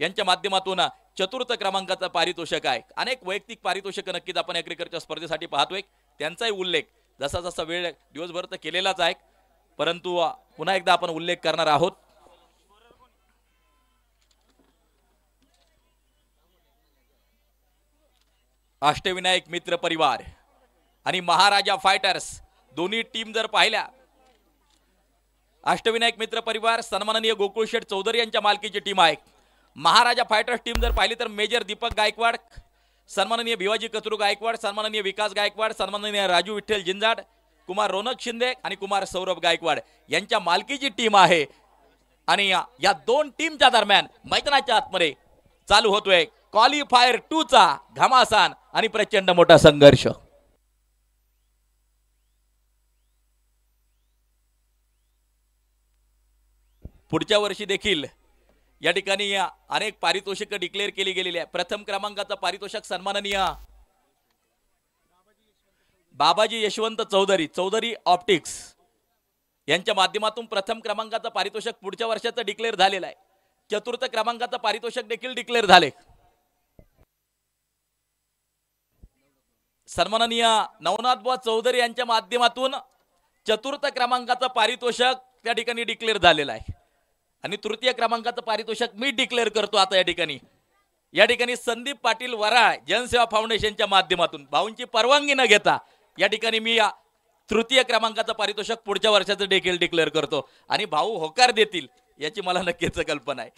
यांच्या माध्यमातून चतुर्थ क्रमांकाचा पारितोषिक आहे। अनेक वैयक्तिक पारितोषिक नक्कीच आपण या क्रिकेटच्या स्पर्धेसाठी पाहतोय, त्यांचाही उल्लेख जसा जसा वेळ दिवसभर तर केलेलाच आहे, परंतु पुन्हा एकदा आपण उल्लेख करणार आहोत। अष्टविनायक मित्र परिवार आणि महाराजा फायटर्स दोन्ही टीम जर पाहिल्या, अष्टविनायक मित्र परिवार सन्माननीय गोकुळ शेठ चौधरी यांच्या मालकीची टीम आहे। महाराजा फायटर्स टीम जर पाहिली तर मेजर दीपक गायकवाड, सन्माननीय भिवाजी कचरू गायकवाड, सन्माननीय विकास गायकवाड, सन्माननीय राजू विठ्ठल जिंजाड, कुमार रोनक शिंदे आणि कुमार सौरभ गायकवाड यांच्या मालकीची टीम आहे। आणि या दोन टीमच्या दरम्यान मैदानाच्या आतमध्ये चालू होतोय क्वालिफायर 2 चा घमासान आणि प्रचंड मोठा संघर्ष। पुढच्या वर्षी देखील या ठिकाणी अनेक पारितोषिक डिक्लेअर केली गेलेली आहे। प्रथम क्रमांकाचा पारितोषिक सन्माननीय बाबाजी यशवंत चौधरी, चौधरी ऑप्टिक्स यांच्या माध्यमातून प्रथम क्रमांकाचा पारितोषिक पुढच्या वर्षाचं डिक्लेअर झालेलं आहे। चतुर्थ क्रमांकाचा पारितोषिक देखील डिक्लेअर झाले। सन्माननीय नवनाथबुवा चौधरी यांच्या माध्यमातून चतुर्थ क्रमांकाचा पारितोषिक त्या ठिकाणी डिक्लेअर झालेला आहे आणि तृतीय क्रमांकाचं पारितोषिक मी डिक्लेअर करतो आता या ठिकाणी संदीप पाटील वराळ जनसेवा फाउंडेशनच्या माध्यमातून भाऊंची परवानगी न घेता या ठिकाणी मी तृतीय क्रमांकाचं पारितोषिक पुढच्या वर्षाचं देखील डिक्लेअर करतो आणि भाऊ होकार देतील याची मला नक्कीच कल्पना आहे।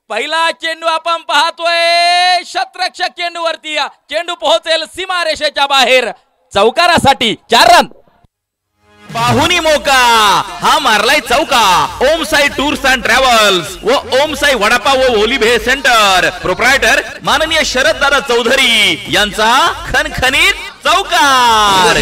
पहिला चेंडू आपण पाहतोय, शतरक्षक चेंडूवरती, चेंडू पोहोचेल सीमारेषेच्या बाहेर, चौकारासाठी 4 रन। पाहुनी मोका हा मारलाय चौका। ओम साई टूर्स अँड ट्रॅव्हल्स व ओम साई वडापाव व ओली भेळ सेंटर प्रोप्रायटर माननीय शरद दादा चौधरी यांचा खणखणीत चौकार।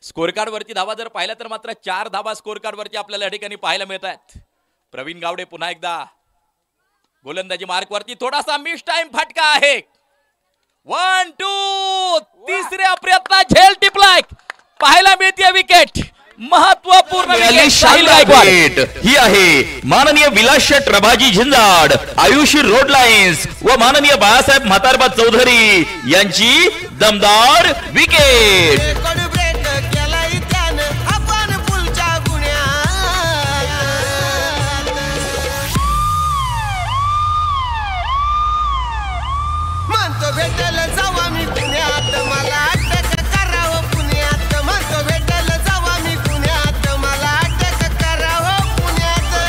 स्कोर कार्ड वरती धावा जर पाहिला तर मात्र 4 धावा स्कोर कार्ड वरती आपल्याला या ठिकाणी पाहायला मिळत आहेत। प्रवीण गावडे पुन्हा एकदा गोलंदाजी मार्क वरती, थोडासा मिस टाइम फटका आहे। 1 2 तिसऱ्या प्रयत्नात झेल टिपलाय, पाहायला मिळते विकेट, महत्वपूर्ण विकेट ही आहे माननीय विलास शेठ रबाजी झिंजाड, आयुषी रोड लाईन्स व माननीय बाळासाहेब म्हातारबा चौधरी यांची दमदार विकेट।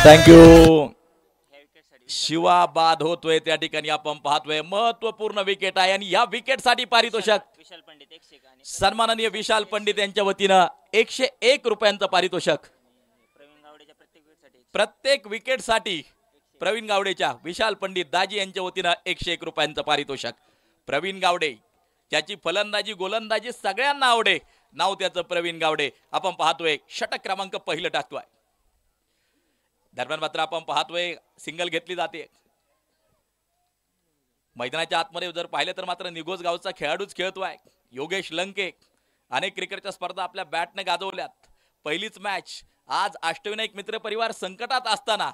थँक्यू। शिवा बाद होतोय त्या ठिकाणी आपण पाहतोय, महत्वपूर्ण विकेट आहे आणि या विकेटसाठी पारितोषिक सन्माननीय विशाल पंडित यांच्या वतीनं 101 रुपयांचं पारितोषिक प्रत्येक विकेटसाठी प्रवीण गावडेच्या विशाल पंडित दाजी यांच्या वतीनं 101 रुपयांचं पारितोषिक। प्रवीण गावडे ज्याची फलंदाजी गोलंदाजी सगळ्यांना आवडे, नाव त्याचं प्रवीण गावडे। आपण पाहतोय षटक क्रमांक पहिलं टाकतोय, दरम्यान मात्र आपण पाहतोय सिंगल घेतली जाते। मैदानाच्या आतमध्ये जर पाहिलं तर मात्र निगोज गावचा खेळाडूच खेळतोय योगेश लंके। अनेक क्रिकेटच्या स्पर्धा आपल्या बॅटने गाजवल्यात। पहिलीच मॅच आज अष्टविनायक मित्र परिवार संकटात असताना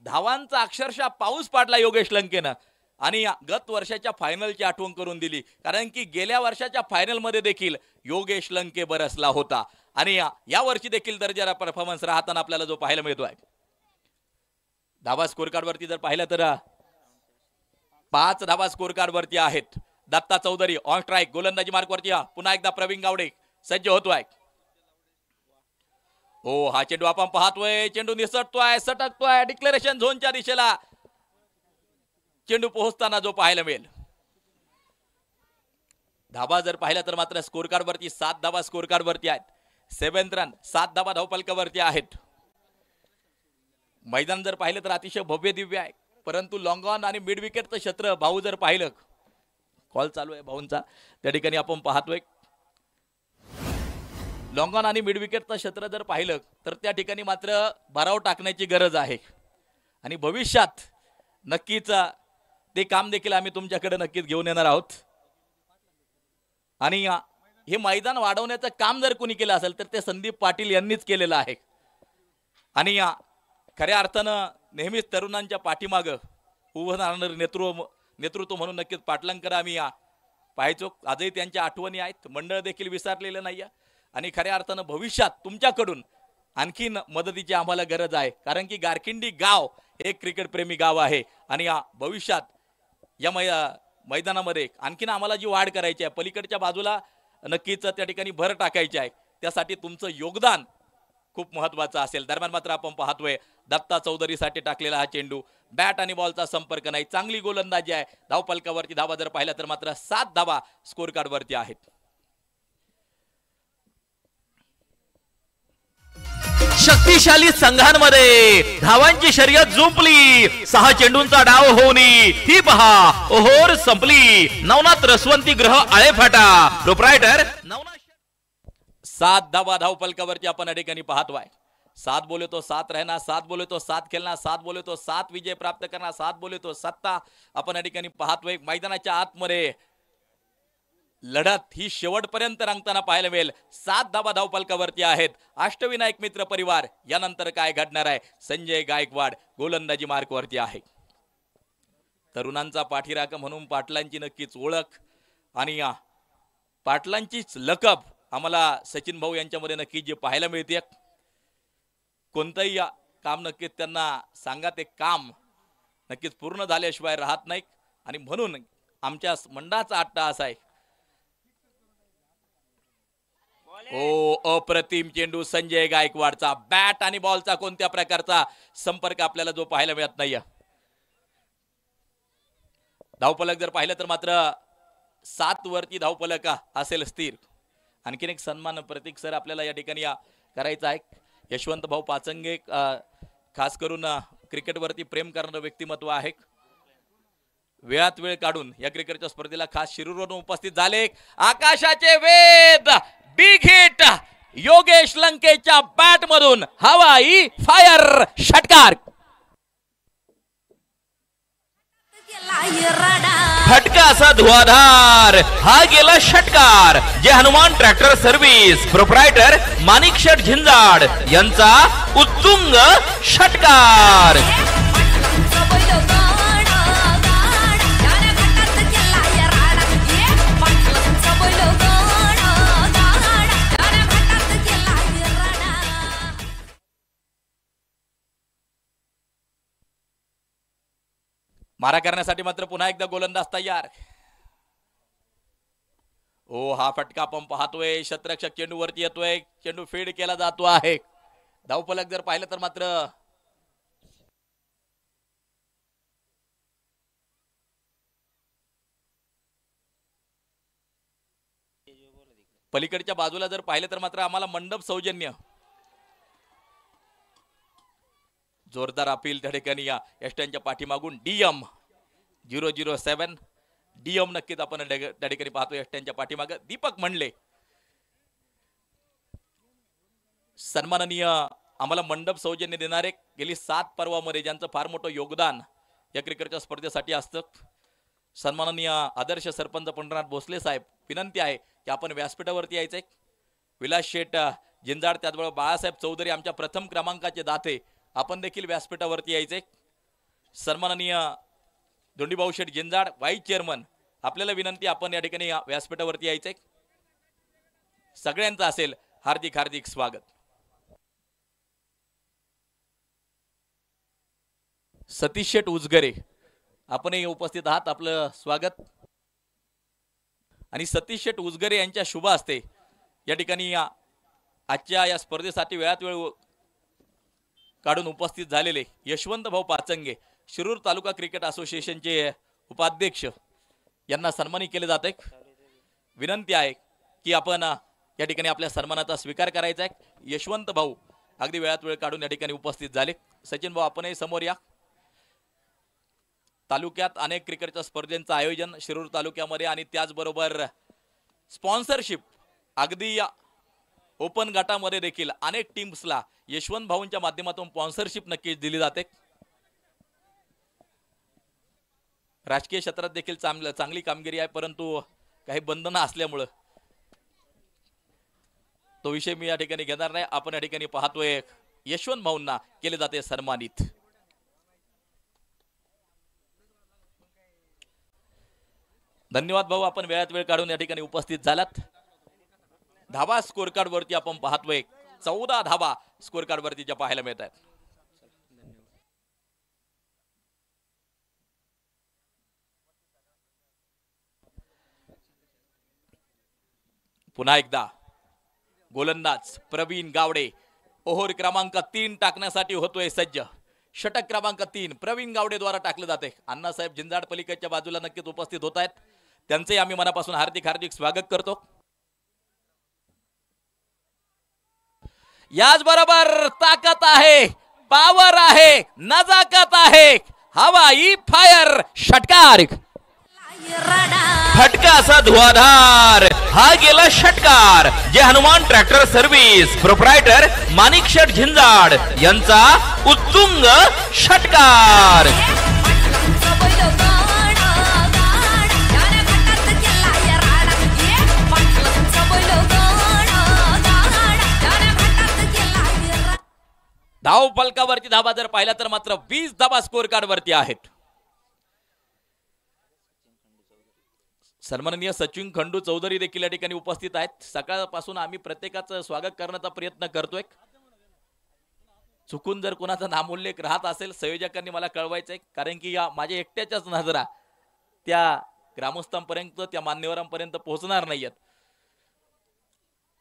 धावांचा अक्षरशः पाऊस पाडला योगेश लंकेनं आणि गत वर्षाच्या फायनलची आठवण करून दिली, कारण की गेल्या वर्षाच्या फायनल मध्ये देखील योगेश लंके बरसला होता आणि या वर्षी देखील दर्जाचा परफॉर्मन्स राहताना आपल्याला जो पाहायला मिळतोय। धावा स्कोर कार्ड वरती जर पाहिलं तर 5 धावा स्कोर कार्ड वरती आहेत। दत्ता चौधरी ऑन स्ट्राइक, गोलंदाजी मार्क वरती पुन्हा एकदा प्रवीण गावडे सज्ज होतोय। हो, हा चेंडू आपण पाहतोय, चेंडू निसटतोय, सटकतोय, डिक्लेरेशन झोनच्या दिशेला चेंडू पोहोचताना जो पाहायला मिळेल। धावा जर पाहिला तर मात्र स्कोर कार्ड वरती 7 धावा स्कोर कार्ड वरती आहेत, 7th रन, 7 धावा धावफलकावरती आहेत। मैदान जर पाहिलं तर अतिशय भव्य दिव्य आहे, परंतु लॉंग ऑन आणि मिड विकेटचं क्षेत्र भाऊ जर पाहिलं, कॉल चालू आहे भाऊंचा, त्या ठिकाणी आपण पाहतोय लॉंग ऑन आणि मिड विकेटचं क्षेत्र जर पाहिलं तर त्या ठिकाणी मात्र भराव टाकण्याची गरज आहे आणि भविष्यात नक्कीच ते काम देखील आम्ही तुमच्याकडे नक्कीच घेऊन येणार आहोत। आणि हे मैदान वाढवण्याचं काम जर कोणी केलं असेल तर ते संदीप पाटील यांनीच केलेलं आहे. आणि खऱ्या अर्थानं नेहमीच तरुणांच्या पाठीमागं उभं राहणारं नेतृत्व म्हणून नक्कीच पाटलांकर आम्ही पाहायचो. आजही त्यांच्या आठवणी आहेत. मंडळ देखील विसरलेलं नाही आहे. आणि खऱ्या अर्थानं भविष्यात तुमच्याकडून आणखीन मदतीची आम्हाला गरज आहे. कारण की गारखिंडी गाव एक क्रिकेट प्रेमी गाव आहे. आणि भविष्यात या मैदानामध्ये आणखीन आम्हाला जी वाढ करायची आहे, पलीकडच्या बाजूला नक्कीच त्या ठिकाणी भर टाकायची आहे. त्यासाठी तुमचं योगदान खूप महत्वाचं असेल. दरम्यान मात्र आपण पाहतोय दत्ता चौधरीसाठी टाकलेला हा चेंडू, बॅट आणि बॉलचा संपर्क नाही. चांगली गोलंदाजी आहे. धावफलकावरती धावा जर पाहिला तर मात्र 7 धावा स्कोर कार्ड वरती आहेत. शक्तिशाली संघांमध्ये धावांची शर्यत जुंपली. 6 चेंडूंचा डाव होऊन ही पहा ओहोर संपली. नवनाथ रसवंती ग्रह आळेफाटा प्रोप्रायटर नवनाथ. 7 धावा धावफलकावरती आपण या ठिकाणी पाहतोय. 7 बोले तो 7 रहना, 7 बोले तो 7 खेळना, 7 बोले तो 7 विजय प्राप्त करना, 7 बोले तो सत्ता आपण या ठिकाणी पाहतोय. मैदानाच्या आतमध्ये लढत ही शेवटपर्यंत रंगताना पाहायला मिळेल. 7 धावा धावफलकावरती आहेत. अष्टविनायक मित्र परिवार यानंतर काय घडणार आहे? संजय गायकवाड गोलंदाजी मार्कवरती आहे. तरुणांचा पाठीराखा म्हणून पाटलांची नक्कीच ओळख आणि पाटलांचीच लकब आम्हाला सचिन भाऊ यांच्यामध्ये नक्की जे पाहायला मिळते. कोणतंही काम नक्कीच त्यांना सांगा ते काम नक्कीच पूर्ण झाल्याशिवाय राहत नाही. आणि म्हणून आमच्या मंडळाचा अट्टा असा आहे. अप्रतिम चेंडू संजय गायकवाडचा. बॅट आणि बॉलचा कोणत्या प्रकारचा संपर्क आपल्याला जो पाहायला मिळत नाही. धावफलक जर पाहिलं तर मात्र 7 वरती धावफलक असेल स्थिर. आणखीन एक सन्मान प्रतीक सर आपल्याला या ठिकाणी करायचा आहे. यशवंत भाऊ पाचंगे खास करून क्रिकेटवरती प्रेम करणारं व्यक्तिमत्व आहे. वेळात वेळ काढून या क्रिकेटच्या स्पर्धेला खास शिरूरवरून उपस्थित झाले. आकाशाचे वेद बिग हिट योगेश लंकेच्या बॅट मधून हवाई फायर षटकार. फटका असा धुआधार हा गेला षटकार. जे हनुमान ट्रॅक्टर सर्व्हिस प्रोप्रायटर माणिक शेठ झिंजाड यांचा उत्तुंग षटकार. मारा करण्यासाठी मात्र पुन्हा एकदा गोलंदाज तयार. हा फटका आपण पाहतोय. शतरक्षक चेंडू वरती येतोय. चेंडू फीड केला जातो आहे. धावफलक जर पाहिलं तर मात्र पलीकडच्या बाजूला जर पाहिलं तर मात्र आम्हाला मंडप सौजन्य जोरदार अपील त्या ठिकाणी एस्टनच्या पाठीमागून DM 007 DM नक्कीच आपण त्या ठिकाणी पाहतो. एस्टनच्या पाठीमाग दीपक मंडले सन्माननीय आम्हाला मंडप सौजन्य देणारे गेली 7 पर्वामध्ये ज्यांचं फार मोठं योगदान या क्रिकेटच्या स्पर्धेसाठी असतं. सन्माननीय आदर्श सरपंच पंढरनाथ भोसले साहेब विनंती आहे की आपण व्यासपीठावरती यायचंय. विलास शेठ जिंजाड त्याचबरोबर बाळासाहेब चौधरी आमच्या प्रथम क्रमांकाचे दाते आपण देखील व्यासपीठावरती यायचे. सन्माननीय धोंडीभाऊ शेठ जिंजाड वाईस चेअरमन आपल्याला विनंती आपण या ठिकाणी व्यासपीठावरती यायचे. सगळ्यांचं असेल हार्दिक हार्दिक स्वागत. सतीश शेठ उजगरे आपणही उपस्थित आहात. आपलं स्वागत. आणि सतीश शेठ उजगरे यांच्या शुभ हस्ते या ठिकाणी आजच्या या स्पर्धेसाठी वेळात वेळ काढून उपस्थित झालेले यशवंत भाऊ पाचंगे शिरूर तालुका क्रिकेट असोसिएशनचे उपाध्यक्ष यांना सन्मानित केले जाते. विनंती आहे की आपण या ठिकाणी आपल्या सन्मानाचा स्वीकार करायचा आहे. यशवंत भाऊ अगदी वेळात वेळ काढून या ठिकाणी उपस्थित झाले. सचिन भाऊ आपणही समोर या. तालुक्यात अनेक क्रिकेटच्या स्पर्धेंचं आयोजन शिरूर तालुक्यामध्ये आणि त्याचबरोबर स्पॉन्सरशिप अगदी ओपन गटामध्ये देखील अनेक टीम्सला यशवंत भाऊंच्या माध्यमातून स्पॉन्सरशिप नक्कीच दिली जाते. राजकीय क्षेत्रात देखील चांगली कामगिरी आहे, परंतु काही बंधनं असल्यामुळं तो विषय मी या ठिकाणी घेणार नाही. आपण या ठिकाणी पाहतोय यशवंत भाऊंना केले जाते सन्मानित. धन्यवाद भाऊ, आपण वेळात वेळ काढून या ठिकाणी उपस्थित झालात. धाबा स्कोर कार्ड वरती आपण पाहतोय 14 धाबा स्कोर कार्ड वरती ज्या पाहायला मिळत आहेत. पुन्हा एकदा गोलंदाज प्रवीण गावडे ओव्हर क्रमांक 3 टाकण्यासाठी होतोय सज्ज. षटक क्रमांक 3 प्रवीण गावडे द्वारा टाकले जाते. अण्णासाहेब जिंजाड पलीकडच्या बाजूला नक्कीच उपस्थित होत आहेत. त्यांचे आम्ही मनापासून हार्दिक हार्दिक स्वागत करतो. याचबरोबर ताकद आहे, पावर आहे, नजाकत आहे. हवाई फायर षटकार, फटका असा धुआधार. हा गेला षटकार जे हनुमान ट्रॅक्टर सर्व्हिस प्रोप्रायटर माणिक शेठ झिंजाड यांचा उत्तुंग षटकार. धाव फलकावरती धाबा जर पाहिला तर मात्र 20 धाबा स्कोर कार्ड वरती आहेत. सन्माननीय सचिन खंडू चौधरी देखील या ठिकाणी उपस्थित आहेत. सकाळपासून आम्ही प्रत्येकाचं स्वागत करण्याचा प्रयत्न करतोय. चुकून जर कोणाचा नामोल्लेख राहत असेल संयोजकांनी मला कळवायचंय, कारण की या माझ्या एकट्याच्याच नजरा त्या ग्रामस्थांपर्यंत त्या मान्यवरांपर्यंत पोहोचणार नाहीयेत.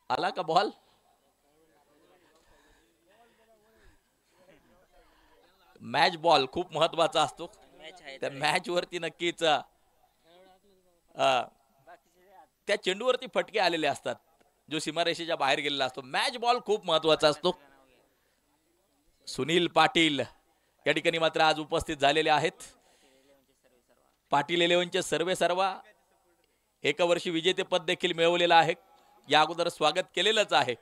आला का बॉल? मॅच बॉल खूप महत्वाचा असतो. त्या मॅच वरती नक्कीच त्या चेंडूवरती फटके आलेले असतात जो सीमारेषेच्या बाहेर गेलेला असतो. मॅच बॉल खूप महत्वाचा असतो. सुनील पाटील या ठिकाणी मात्र आज उपस्थित झालेले आहेत. पाटील 11चे सर्वेसर्वा एका वर्षी विजेतेपद देखील मिळवलेलं आहे. या अगोदर स्वागत केलेलंच आहे.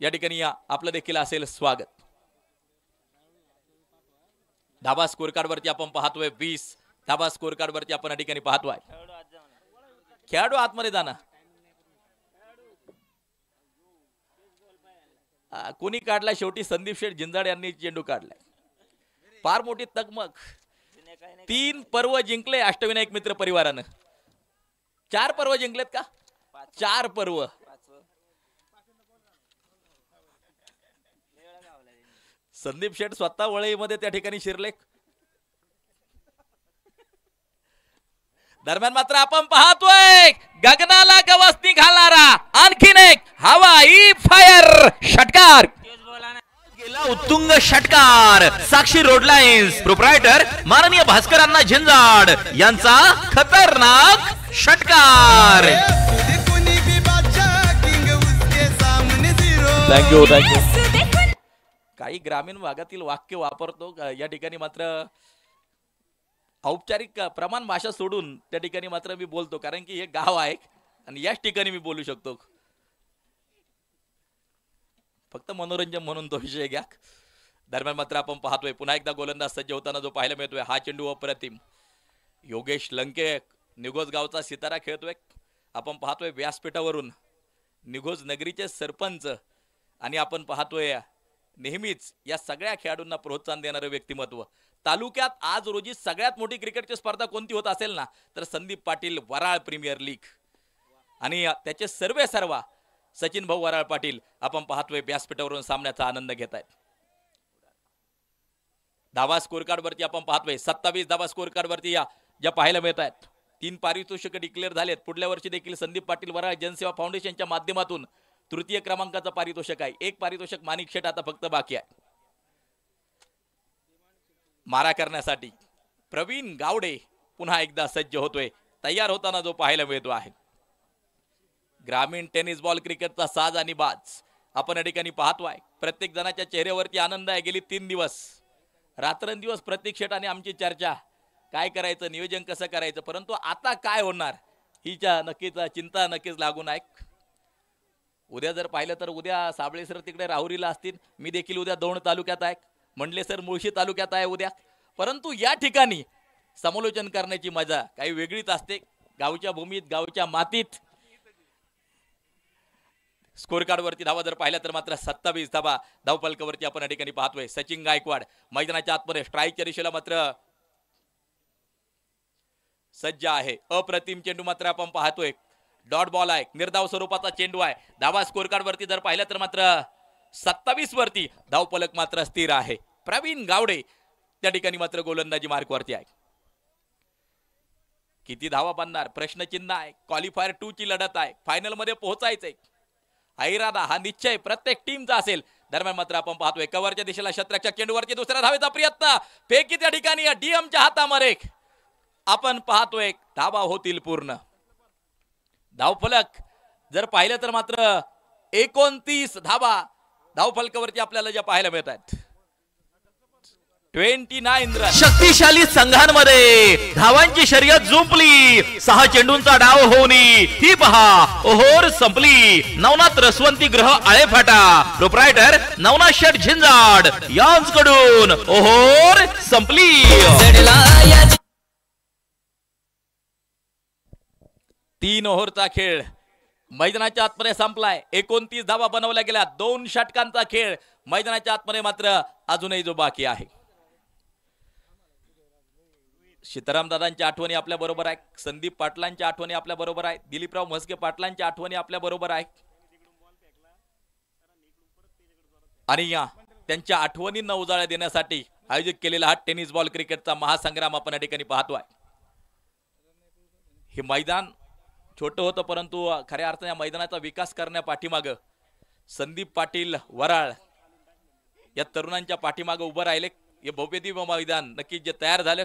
या ठिकाणी आपलं देखील असेल स्वागत. धाबा स्कोर कार्ड वरती आपण पाहतोय 20 धाबा स्कोर कार्ड वरती आपण या ठिकाणी पाहतोय. खेळाडू आतमध्ये जाणं कोणी काढला? शेवटी संदीप शेठ जिंजाड यांनी चेंडू काढलाय. फार मोठी तगमग. 3 पर्व जिंकले अष्टविनायक मित्र परिवारानं. 4 पर्व जिंकलेत का? 4 पर्व. संदीप शेठ स्वतः वळईमध्ये त्या ठिकाणी शिरले. दरम्यान मात्र आपण पाहतोय गगनाला गवस निघालारा आणखीन एक हवाई फायर षटकार. गेला उत्तुंग षटकार. साक्षी रोड लाईन्स प्रोप्रायटर माननीय भास्करांना झिंजाड यांचा खतरनाक षटकार. Thank you thank you. काही ग्रामीण भागातील वाक्य वापरतो या ठिकाणी मात्र औपचारिक प्रमाण भाषा सोडून त्या ठिकाणी मात्र मी बोलतो, कारण की हे गाव आहे आणि याच ठिकाणी मी बोलू शकतो. फक्त मनोरंजन म्हणून तो विषय घ्या. दरम्यान मात्र आपण पाहतोय पुन्हा एकदा गोलंदाज सज्ज होताना जो पाहायला मिळतोय हा चेंडू अप्रतिम. योगेश लंके निघोज गावचा सितारा खेळतोय. आपण पाहतोय व्यासपीठावरून निघोज नगरीचे सरपंच आणि आपण पाहतोय नेहमीच या सगळ्या खेळाडूंना प्रोत्साहन देणारे व्यक्तिमत्व. तालुक्यात आज रोजी सगळ्यात मोठी क्रिकेटची स्पर्धा कोणती होत असेल ना तर संदीप पाटील वराळ प्रीमियर लीग आणि त्याचे सर्वेसर्वा सचिन भाऊ वराळ पाटील आपण पाहतोय व्यासपीठावरून सामन्याचा आनंद घेत आहेत. धावा स्कोर कार्ड वरती आपण पाहतोय 27 धावा स्कोर कार्ड वरती या ज्या पाहायला मिळत आहेत. 3 पारितोषिक डिक्लेअर झालेत. पुढल्या वर्षी देखील संदीप पाटील वराळ जनसेवा फाउंडेशनच्या माध्यमातून तृतीय क्रमांकाचं पारितोषिक आहे. 1 पारितोषिक माणिक शेठ आता फक्त बाकी आहे. मारा करण्यासाठी प्रवीण गावडे पुन्हा एकदा सज्ज होतोय. तयार होताना जो पाहायला मिळतो आहे. ग्रामीण टेनिस बॉल क्रिकेटचा साज आणि बाज आपण या ठिकाणी पाहतोय. प्रत्येक जणाच्या चेहऱ्यावरती आनंद आहे. गेली 3 दिवस रात्रंदिवस प्रत्येक शेठ आणि आमची चर्चा, काय करायचं, नियोजन कसं करायचं, परंतु आता काय होणार हिच्या नक्कीच चिंता नक्कीच लागून आहे. उद्या जर पाहिलं तर उद्या साबळे सर तिकडे राहुरीला असतील. मी देखील उद्या दौंड तालुक्यात आहे. मंडले सर मुळशी तालुक्यात आहे उद्या. परंतु या ठिकाणी समालोचन करण्याची मजा काही वेगळीच असते. गावच्या भूमीत, गावच्या मातीत स्कोर कार्ड वरती धावा जर पाहिल्या तर मात्र 27 धावा धावफलकावरती आपण या ठिकाणी पाहतोय. सचिन गायकवाड मैदानाच्या आतमध्ये स्ट्राईकच्या दिशेला मात्र सज्ज आहे. अप्रतिम चेंडू मात्र आपण पाहतोय. डॉट बॉल आहे, निर्धाव स्वरूपाचा चेंडू आहे. धावा स्कोर कार्ड वरती जर पाहिलं तर मात्र 27 वरती धावफलक मात्र स्थिर आहे. प्रवीण गावडे त्या ठिकाणी मात्र गोलंदाजी मार्क वरती आहे. किती धावा बांधणार प्रश्नचिन्ह आहे. क्वालिफायर 2 ची लढत आहे. फायनल मध्ये पोहोचायचंय हा इरादा, हा निश्चय प्रत्येक टीमचा असेल. दरम्यान मात्र आपण पाहतोय कव्हरच्या दिशेला शतरच्या चेंडूवरती दुसऱ्या धावेचा प्रयत्न, फेकी त्या ठिकाणी डीएमच्या हातामध्ये आपण पाहतोय. धावा होतील पूर्ण. धावफलक जर पाहिलं तर मात्र 29 धावा धावफलकावरती आपल्याला ज्या पाहायला मिळत आहेत. 29 रन. शक्तिशाली संघांमध्ये धावांची शर्यत जुंपली. 6 चेंडूंचा डाव होऊन ही पहा ओहोर संपली. नवनाथ रसवंती ग्रह आळेफाटा प्रोप्रायटर नवनाथ शेठ झिंजाड यांच्याकडून ओहोर संपली. 3 ओव्हरचा खेळ मैदानाच्या आतमध्ये संपलाय. 29 धावा बनवल्या गेल्या. 2 षटकांचा खेळ मैदानाच्या आतमध्ये मात्र अजूनही जो बाकी आहे. सीताराम दादांच्या आठवणी आपल्या बरोबर आहे. संदीप पाटलांच्या आठवणी आपल्या बरोबर आहे. दिलीपराव म्हस्के पाटलांच्या आठवणी आपल्या बरोबर आहे. आणि या त्यांच्या आठवणींना उजाळा देण्यासाठी आयोजित केलेला हा टेनिस बॉल क्रिकेटचा महासंग्राम आपण या ठिकाणी पाहतोय. हे मैदान छोटं होतं परंतु खऱ्या अर्थाने या मैदानाचा विकास करण्या पाठीमागं संदीप पाटील वराळ या तरुणांच्या पाठीमागं उभं राहिले. हे भव्यदिव्य मैदान नक्कीच जे तयार झालं.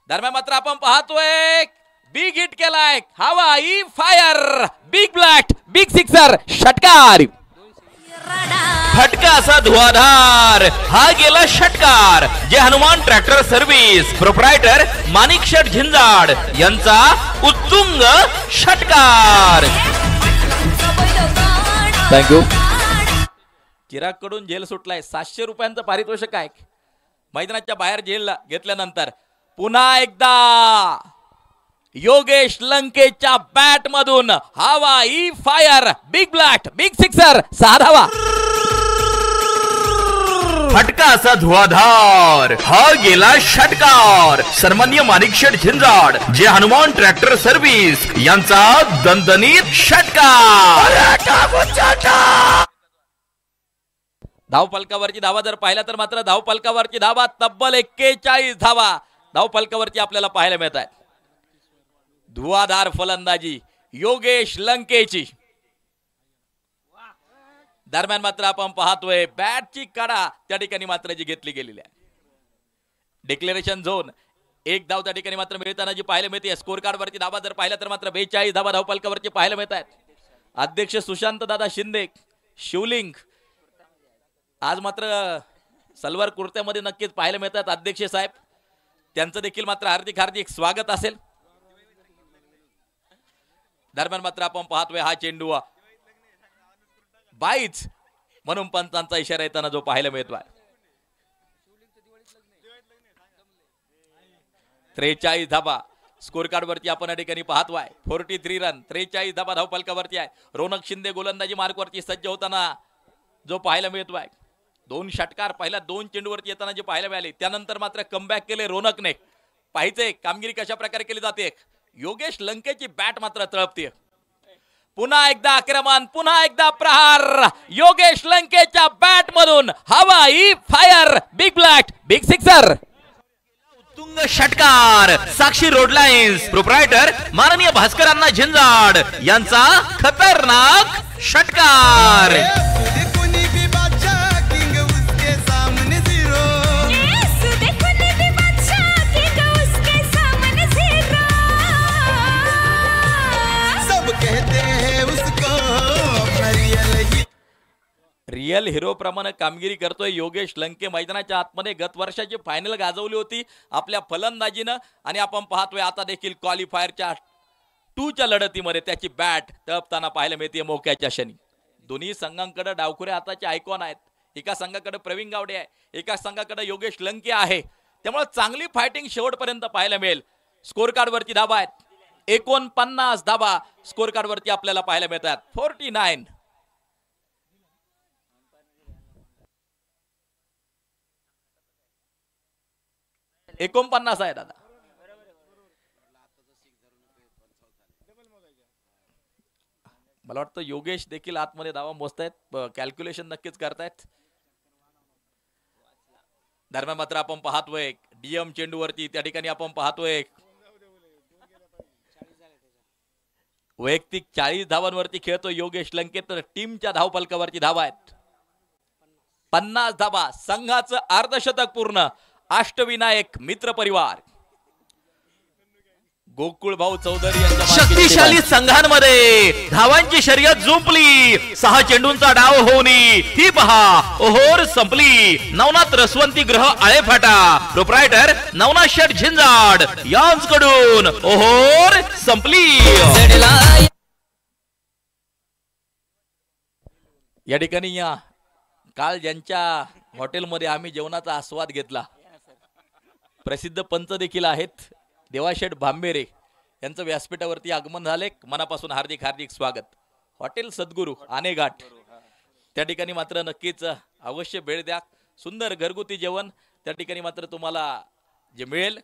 दरम्यान मात्र आपण पाहतोय बिग हिट केलाय. हवाई फायर, बिग ब्लॅट, बिग सिक्सर, षटकार. फटका असा धुआधार हा गेला षटकार. जे हनुमान ट्रॅक्टर सर्व्हिस प्रोप्रायटर माणिक शेठ झिंजाड यांचा उत्तुंग षटकार. थँक्यू. चिराग कडून जेल सुटलाय. 700 रुपयांचं पारितोषिक आहे. मैदानाच्या बाहेर जेल घेतल्यानंतर पुन्हा एकदा योगेश लंकेच्या बॅट मधून हवाई फायर, बिग ब्लॅट, बिग सिक्सर, 6 धावा. फटका असा धुआधार हा गेला षटकार. सन्मान्य माणिक शेठ झिंजाड जे हनुमान ट्रॅक्टर सर्व्हिस यांचा दणदणीत षटकार. धावफलकावरची धावा जर पाहिला तर मात्र धावफलकावरची धावा तब्बल 41 धावा धावफलकावरती आपल्याला पाहायला मिळत आहेत. धुआधार फलंदाजी योगेश लंकेची. दरम्यान मात्र आपण पाहतोय बॅटची कडा त्या ठिकाणी मात्र जी घेतली गेलेली आहे. डिक्लेरेशन झोन 1 धाव त्या ठिकाणी मात्र मिळताना जी पाहायला मिळते. स्कोर कार्ड वरती धावा जर पाहिला तर मात्र 42 धावा धावफलकावरती पाहायला मिळत आहेत. अध्यक्ष सुशांत दादा शिंदे शिवलिंग आज मात्र सलवार कुर्त्यामध्ये नक्कीच पाहायला मिळतात. अध्यक्ष साहेब त्यांचं देखील मात्र हार्दिक हार्दिक स्वागत असेल. दरम्यान मात्र आपण पाहतोय हा चेंडू बाईच म्हणून पंचांचा इशारा येताना जो पाहायला मिळतोय. 43 धावा स्कोर कार्ड वरती आपण या ठिकाणी पाहतोय. 43 रन, 43 धावा धावफलकावरती आहे. रोनक शिंदे गोलंदाजी मार्क वरती सज्ज होताना जो पाहायला मिळतोय. 2 षटकार पहिल्या 2 चेंडूवरती येताना जे पाहायला मिळाले. त्यानंतर मात्र कमबॅक केले रोनकने. पाहिजे कामगिरी कशा प्रकारे केली जाते. योगेश लंकेची बॅट मात्र तळपते. पुन्हा एकदा आक्रमण, पुन्हा एकदा प्रहार. योगेश लंकेच्या बॅट मधून हवाई फायर, बिग ब्लॅट, बिग सिक्सर. उत्तुंग षटकार. साक्षी रोड लाईन्स प्रोप्रायटर माननीय भास्करांना झिंजाड यांचा खतरनाक षटकार. रियल हिरो प्रमाणे कामगिरी करतोय योगेश लंके. मैदानाच्या आतमध्ये गत वर्षाची फायनल गाजवली होती आपल्या फलंदाजीनं. आणि आपण पाहतोय आता देखील क्वालिफायरच्या 2 च्या लढतीमध्ये त्याची बॅट तळपताना पाहायला मिळते मोक्याच्या क्षणी. दोन्ही संघांकडे डावखुरे हाताचे आयकॉन आहेत. एका संघाकडे प्रवीण गावडे आहे, एका संघाकडे योगेश लंके आहे. त्यामुळे चांगली फायटिंग शेवटपर्यंत पाहायला मिळेल. स्कोर कार्ड वरती धावा आहेत 49 धाबा स्कोर कार्ड वरती आपल्याला पाहायला मिळतात. 49. आहे दादा. मला वाटतं योगेश देखील आतमध्ये धावा मोजतायत, कॅल्क्युलेशन नक्कीच करतायत. दरम्यान मात्र आपण पाहतोय डीएम चेंडूवरती त्या ठिकाणी आपण पाहतोय वैयक्तिक 40 धावांवरती खेळतो योगेश लंके, तर टीमच्या धावफलकावरती धावा आहेत 50 धावा. संघाचं अर्धशतक पूर्ण. अष्टविनायक मित्र परिवार गोकुळ भाऊ चौधरी यांच्या शक्तिशाली संघांमध्ये धावांची शर्यत जुंपली. 6 चेंडूंचा डाव होऊन ही पहा ओहोर संपली. नवनाथ रसवंती ग्रह आळेफाटा प्रोप्रायटर नवनाथ शेठ झिंजाड यांच्याकडून ओहोर संपली. या ठिकाणी काल ज्यांच्या हॉटेलमध्ये आम्ही जेवणाचा आस्वाद घेतला, प्रसिद्ध पंच देखील आहेत देवाशेठ भांबेरे यांचं व्यासपीठावरती आगमन झाले. मनापासून हार्दिक हार्दिक स्वागत. हॉटेल सद्गुरू आनेघाट त्या ठिकाणी मात्र नक्कीच अवश्य भेट द्या. सुंदर घरगुती जेवण त्या ठिकाणी मात्र तुम्हाला जे मिळेल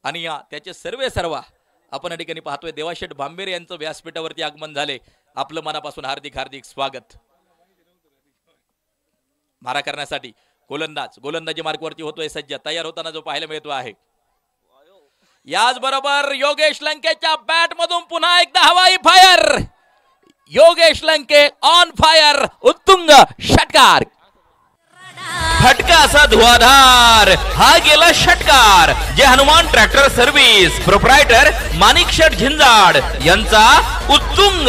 आणि त्याचे सर्व आपण या ठिकाणी पाहतोय. देवाशेठ भांबेरे यांचं व्यासपीठावरती आगमन झाले. आपलं मनापासून हार्दिक हार्दिक स्वागत. मारा करण्यासाठी गोलंदाजी मार्कवरती होतोय सज्ज. तयार होताना जो पाहायला मिळतो आहे. याचबरोबर योगेश लंकेच्या बॅट मधून पुन्हा एकदा हवाई fire. Yogesh Lanke on fire. उत्तुंग षटकार. फटका असा धुआधार. हा गेला षटकार जे हनुमान ट्रॅक्टर सर्व्हिस प्रोप्रायटर माणिक शेठ झिंजाड यांचा उत्तुंग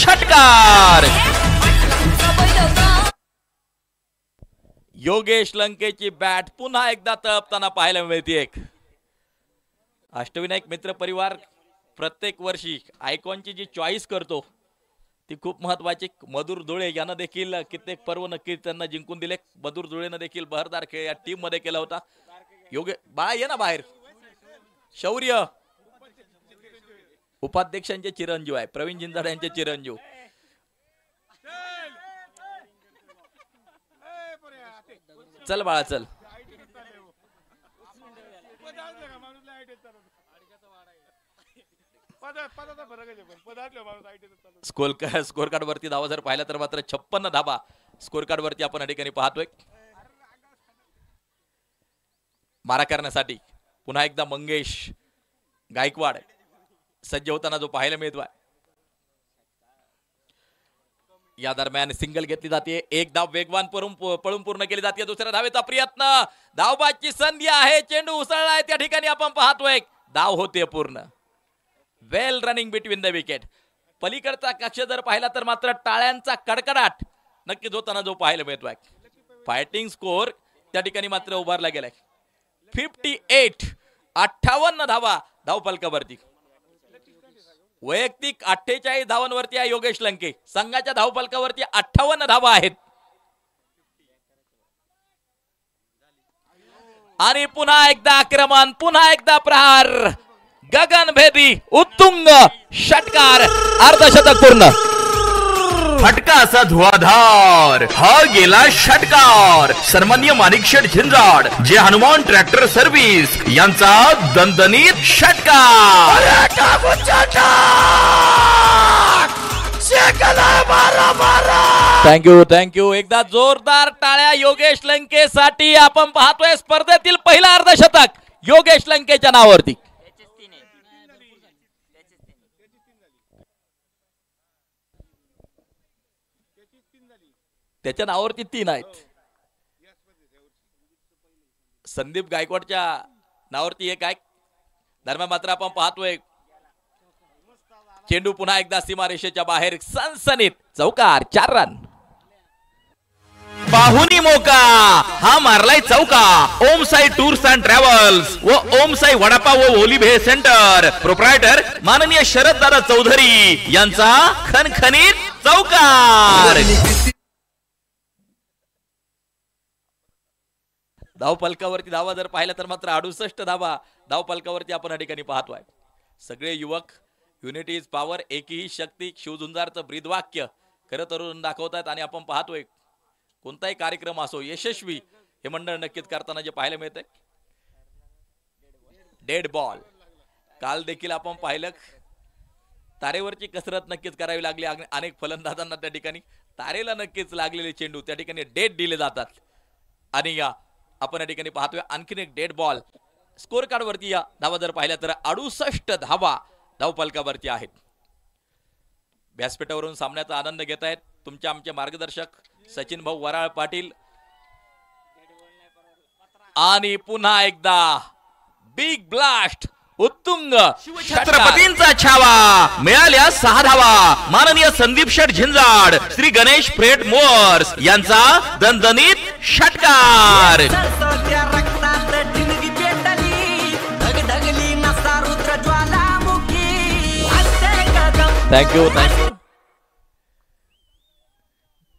षटकार. योगेश लंकेची बॅट पुन्हा एकदा तळपताना पाहायला मिळते. अष्टविनायक मित्र परिवार प्रत्येक वर्षी आयकॉनची जी चॉईस करतो ती खूप महत्वाची. मधुर धुळे यानं देखील कित्येक पर्व नक्की त्यांना जिंकून दिले. मधुर धुळेनं देखील बहरदार खेळ या टीम मध्ये केला होता. बाळा ये ना बाहेर. शौर्य उपाध्यक्षांचे चिरंजीव आहे, प्रवीण जिंजाड यांचे चिरंजीव. चल बाळा चल. स्कोर कार्ड वरती धावा जर पाहिला तर मात्र 56 धावा स्कोर कार्ड वरती आपण या ठिकाणी पाहतोय. मारा करण्यासाठी पुन्हा एकदा मंगेश गायकवाड सज्ज होताना जो पाहायला मिळतोय. या दरम्यान सिंगल घेतली जाते. एक धाव वेगवान पळून पूर्ण केली जाते. दुसऱ्या धावेचा प्रयत्न. धावबाची संधी आहे. चेंडू उसळलाय त्या ठिकाणी आपण पाहतोय. धाव होते पूर्ण. वेल रनिंग बिटवीन द विकेट. पलीकडचा कक्ष जर पाहिला तर मात्र टाळ्यांचा कडकडाट नक्कीच होताना जो पाहायला मिळतोय. फायटिंग स्कोर त्या ठिकाणी मात्र उभारला गेलाय. 58 धावा धावफलकावरती. वैयक्तिक 48 धावांवरती आहे योगेश लंके. संघाच्या धावफलकावरती 58 धावा आहेत. आणि पुन्हा एकदा आक्रमण, पुन्हा एकदा प्रहार. गगनभेदी उत्तुंग षटकार. अर्धशतक पूर्ण. फटका असा धुआधार. हा गेला षटकार. सन्माननीय माणिक शेठ झिंजाड जे हनुमान ट्रॅक्टर सर्व्हिस यांचा दणदणीत षटकार. थँक्यू. एकदा जोरदार टाळ्या योगेश लंकेसाठी. आपण पाहतोय स्पर्धेतील पहिला अर्धशतक योगेश लंकेच्या नावावरती. त्याच्या नावावरती 3 आहेत. संदीप गायकवाडच्या नावावरती 1 आहे. दरम्यान मात्र आपण पाहतोय चेंडू पुन्हा एकदा सीमारेषेच्या बाहेर. सनसनीत चौकार. 4 रन. पाहुणी मोका हा मारलाय चौका. ओम साई टूर्स अँड ट्रॅव्हल्स व ओम साई वडापाव व ओलिभे सेंटर प्रोप्रायटर माननीय शरद दादा चौधरी यांचा खणखणीत चौकार. धावफलकावरती धावा जर पाहिला तर मात्र 68 धावा धावफलकावरती आपण या ठिकाणी पाहतोय. सगळे युवक युनिटी इज पॉवर, एकीही शक्ती, शिवझुंजारचं ब्रीदवाक्य खरं तरुण दाखवतात आणि आपण पाहतोय कोणताही कार्यक्रम असो यशस्वी हे मंडळ नक्कीच करताना जे पाहायला मिळतंय. डेड बॉल काल देखील आपण पाहिलं, तारेवरची कसरत नक्कीच करावी लागली. अनेक फलंदाजांना त्या ठिकाणी तारेला नक्कीच लागलेले चेंडू त्या ठिकाणी डेड दिले जातात आणि आपण या ठिकाणी पाहतोय आणखीन एक डेड बॉल. स्कोर कार्ड वरती या धावा जर पाहिल्या तर 68 धावा धावफलकावरती आहेत. व्यासपीठावरून सामन्याचा आनंद घेत आहेत तुमचे आमचे मार्गदर्शक सचिन भाऊ वराळ पाटील. आणि पुन्हा एकदा बिग ब्लास्ट उत्तुंग छत्रपतींचा छावा मिळाल्या 6 धावा. माननीय संदीप शेठ झिंजाड, श्री गणेश फ्रेट मोअर्स यांचा दणदणीत षटकार. थँक्यू.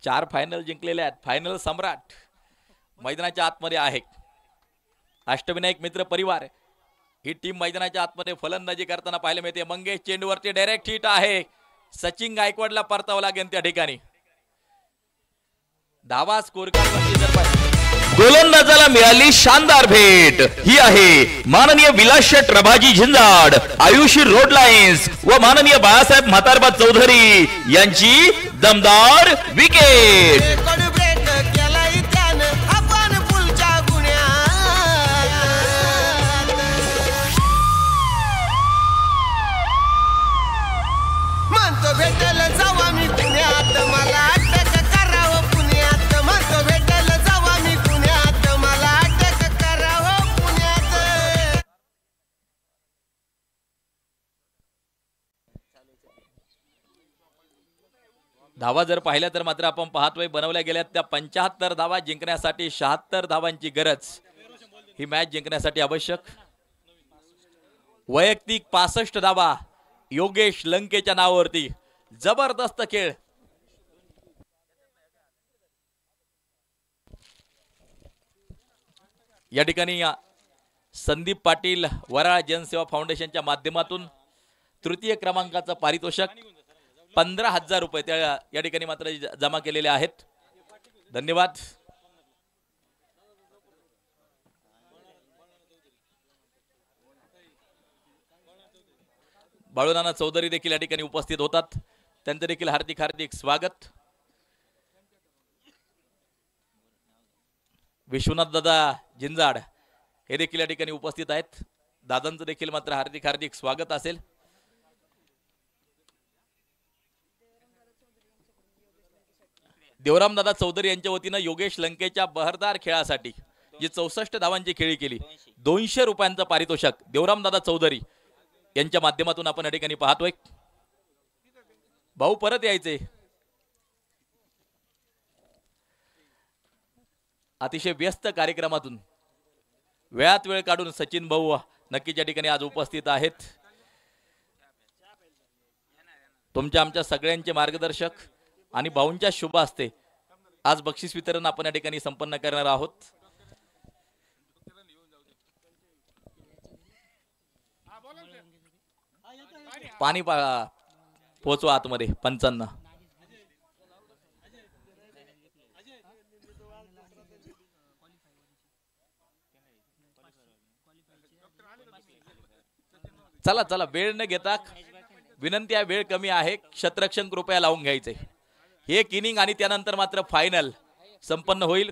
4 फायनल जिंकलेले आहेत. फायनल सम्राट मैदानाच्या आतमध्ये आहे. अष्टविनायक मित्र परिवार ही टीम मैदानाच्या आतमध्ये फलंदाजी करताना पाहायला मिळते. मंगेश चेंडूवरती डायरेक्ट हिट आहे. सचिन गायकवाडला परतावं लागेल त्या ठिकाणी. धावा स्कोर कार्डवरती जर पाहिजे गोलंदाजाला मिळाली शानदार भेट. ही आहे माननीय विलास शेठ रभाजी झिंजाड, आयुषी रोड लाईन्स व माननीय बाळासाहेब म्हातारबा चौधरी यांची दमदार विकेट. धावा जर पाहिल्या तर मात्र आपण पाहतोय बनवल्या गेल्या त्या 75 धावा जिंकण्यासाठी 76 धावांची गरज. ही मॅच जिंकण्यासाठी आवश्यक. वैयक्तिक 65 धावा योगेश लंकेच्या नावावरती. जबरदस्त खेळ. या ठिकाणी संदीप पाटील वराळ जनसेवा फाउंडेशनच्या माध्यमातून तृतीय क्रमांकाचं पारितोषिक 15,000 रुपये त्या या ठिकाणी मात्र जमा केलेले आहेत. धन्यवाद. बाळूनाना चौधरी देखील या ठिकाणी उपस्थित होतात. त्यांचं देखील हार्दिक हार्दिक स्वागत. विश्वनाथ दादा जिंजाड हे देखील या ठिकाणी उपस्थित आहेत. दादांचं देखील मात्र हार्दिक हार्दिक स्वागत असेल. देवराम दादा चौधरी यांच्या वतीनं योगेश लंकेच्या बहरदार खेळासाठी जी 64 धावांची खेळी केली 200 रुपयांचं पारितोषिक देवराम दादा चौधरी यांच्या माध्यमातून आपण या ठिकाणी पाहतोय. भाऊ परत यायचे. अतिशय व्यस्त कार्यक्रमातून वेळात वेळ काढून सचिन भाऊ नक्कीच या ठिकाणी आज उपस्थित आहेत. तुमच्या आमच्या सगळ्यांचे मार्गदर्शक आणि भाऊंच्या शुभ हस्ते आज बक्षीस वितरण आपण या ठिकाणी संपन्न करणार आहोत. पाणी पोहोचवा आतमध्ये पंचांना. चला चला वेळ न घेता विनंती आहे. वेळ कमी आहे. क्षेत्ररक्षण कृपया लावून घ्यायचे. एक इनिंग आणि त्यानंतर मात्र फायनल संपन्न होईल.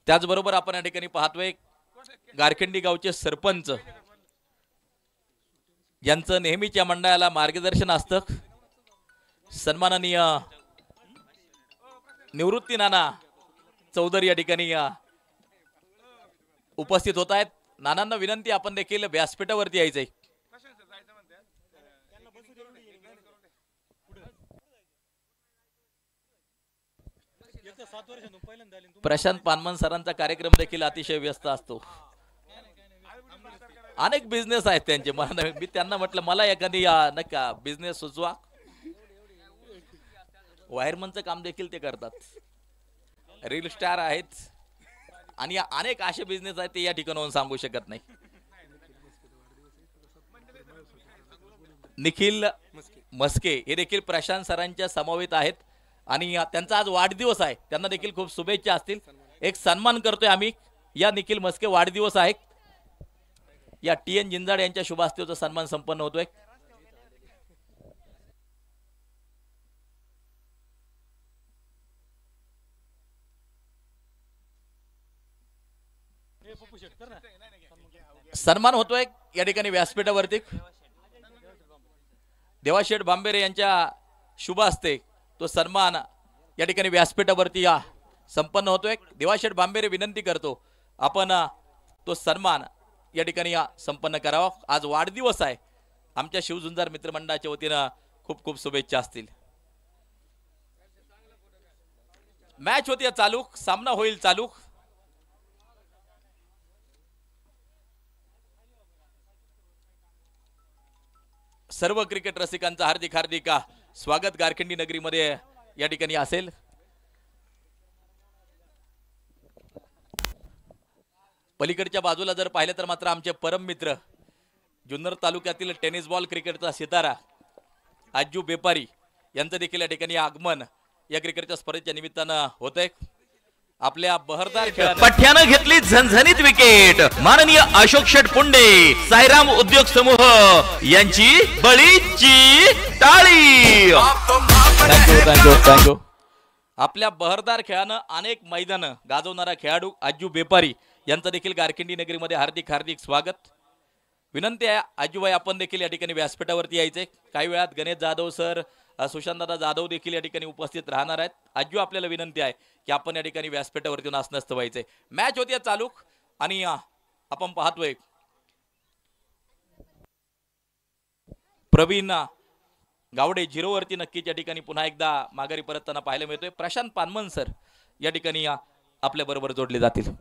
त्याचबरोबर आपण या ठिकाणी पाहतोय गारखेंडी गावचे सरपंच यांचं नेहमीच्या मंडळाला मार्गदर्शन असतं. सन्माननीय निवृत्ती नाना चौधरी या ठिकाणी उपस्थित होत आहेत. नानांना विनंती आपण देखील व्यासपीठावरती यायचंय. प्रशांत पानमन सरांचा कार्यक्रम देखील अतिशय व्यस्त असतो. अनेक बिझनेस आहेत त्यांचे. मला मी त्यांना म्हटलं मला एखादी नका बिझनेस सुचवा. वायरमनचं काम देखील ते करतात, रील स्टार आहेत आणि अनेक असे बिझनेस आहेत ते या ठिकाणाहून सांगू शकत नाही. निखिल मस्के हे देखील प्रशांत सरांच्या समवेत आहेत आणि त्यांचा आज वाढदिवस आहे. त्यांना देखील खूप शुभेच्छा असतील. एक सन्मान करतोय आम्ही. या निखिल मस्के वाढदिवस आहे. या TN जिंजाड यांच्या शुभास्तीचा सन्मान संपन्न होतोय. सन्मान होतोय या ठिकाणी व्यासपीठावरती. देवाशेठ भांबेरे यांच्या शुभ हस्ते तो सन्मान या ठिकाणी व्यासपीठावरती संपन्न होतोय. देवाशेठ भांबेरे विनंती करतो आपण तो सन्मान या ठिकाणी संपन्न करावा. आज वाढदिवस आहे. आमच्या शिवझुंजार मित्रमंडळाच्या वतीनं खूप खूप शुभेच्छा असतील. मॅच होती चालू, सामना होईल चालू. सर्व क्रिकेट रसिकांचा हार्दिक हार्दिक स्वागत गारखंडी नगरीमध्ये या ठिकाणी असेल. पलीकडच्या बाजूला जर पाहिलं तर मात्र आमचे परम मित्र जुन्नर तालुक्यातील टेनिस बॉल क्रिकेटचा सितारा आजू बेपारी यांचं देखील या ठिकाणी आगमन या क्रिकेटच्या स्पर्धेच्या निमित्तानं होतंय. आपल्या बहरदार पठ्यानं घेतली झणझणीत विकेट. माननीय अशोक शेठ पुंडे साईराम उद्योग समूह यांची बळीची टाळी. थँक्यू. आपल्या बहरदार खेळानं अनेक मैदानं गाजवणारा खेळाडू आजू बेपारी यांचं देखील गारखिंडी नगरीमध्ये हार्दिक हार्दिक स्वागत. विनंती आहे आजूबाई आपण देखील या ठिकाणी व्यासपीठावरती यायचे. काही वेळात गणेश जाधव सर, सुशांतदादा जाधव देखील या ठिकाणी उपस्थित राहणार आहेत. आजू आपल्याला विनंती आहे की आपण या ठिकाणी व्यासपीठावरती आसनस्थ व्हायचे. मॅच होती चालू आणि आपण पाहतोय प्रवीण गावडे झिरोवरती नक्कीच या ठिकाणी पुन्हा एकदा माघारी परतताना पाहायला मिळतोय. प्रशांत पानमन सर या ठिकाणी आपल्या बरोबर जोडले जातील.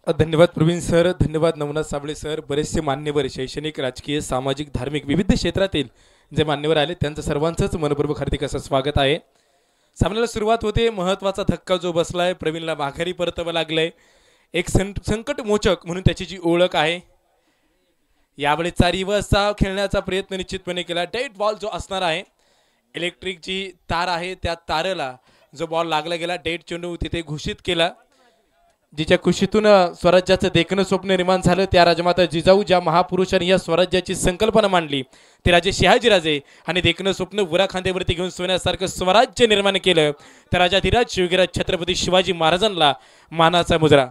धन्यवाद प्रवीण सर, धन्यवाद नवनाथ साबळे सर. बरेचसे मान्यवर शैक्षणिक, राजकीय, सामाजिक, धार्मिक विविध क्षेत्रातील जे मान्यवर आले त्यांचं सर्वांचंच मनपूर्वक हार्दिक असं स्वागत आहे. सामन्याला सुरुवात होते. महत्त्वाचा धक्का जो बसलाय, प्रवीणला माघारी परतावं लागलंय. एक संकट मोचक म्हणून त्याची जी ओळख आहे. यावेळी रिव्हर्सचा खेळण्याचा प्रयत्न निश्चितपणे केला. डेड बॉल जो असणार आहे, इलेक्ट्रिक जी तार आहे त्या तारेला जो बॉल लागला गेला, डेड चेंडू तिथे घोषित केला. जिच्या खुशीतून स्वराज्याचं देखणं स्वप्न निर्माण झालं, त्या राजमाता जिजाऊ ज्या महापुरुषांनी या स्वराज्याची संकल्पना मांडली, ते राजे शहाजीराजे आणि देखणं स्वप्न वरा खांद्यावरती घेऊन सोन्यासारखं स्वराज्य निर्माण केलं, त्या राजाधिराज शिवगिराज छत्रपती शिवाजी महाराजांना मानाचा मुजरा.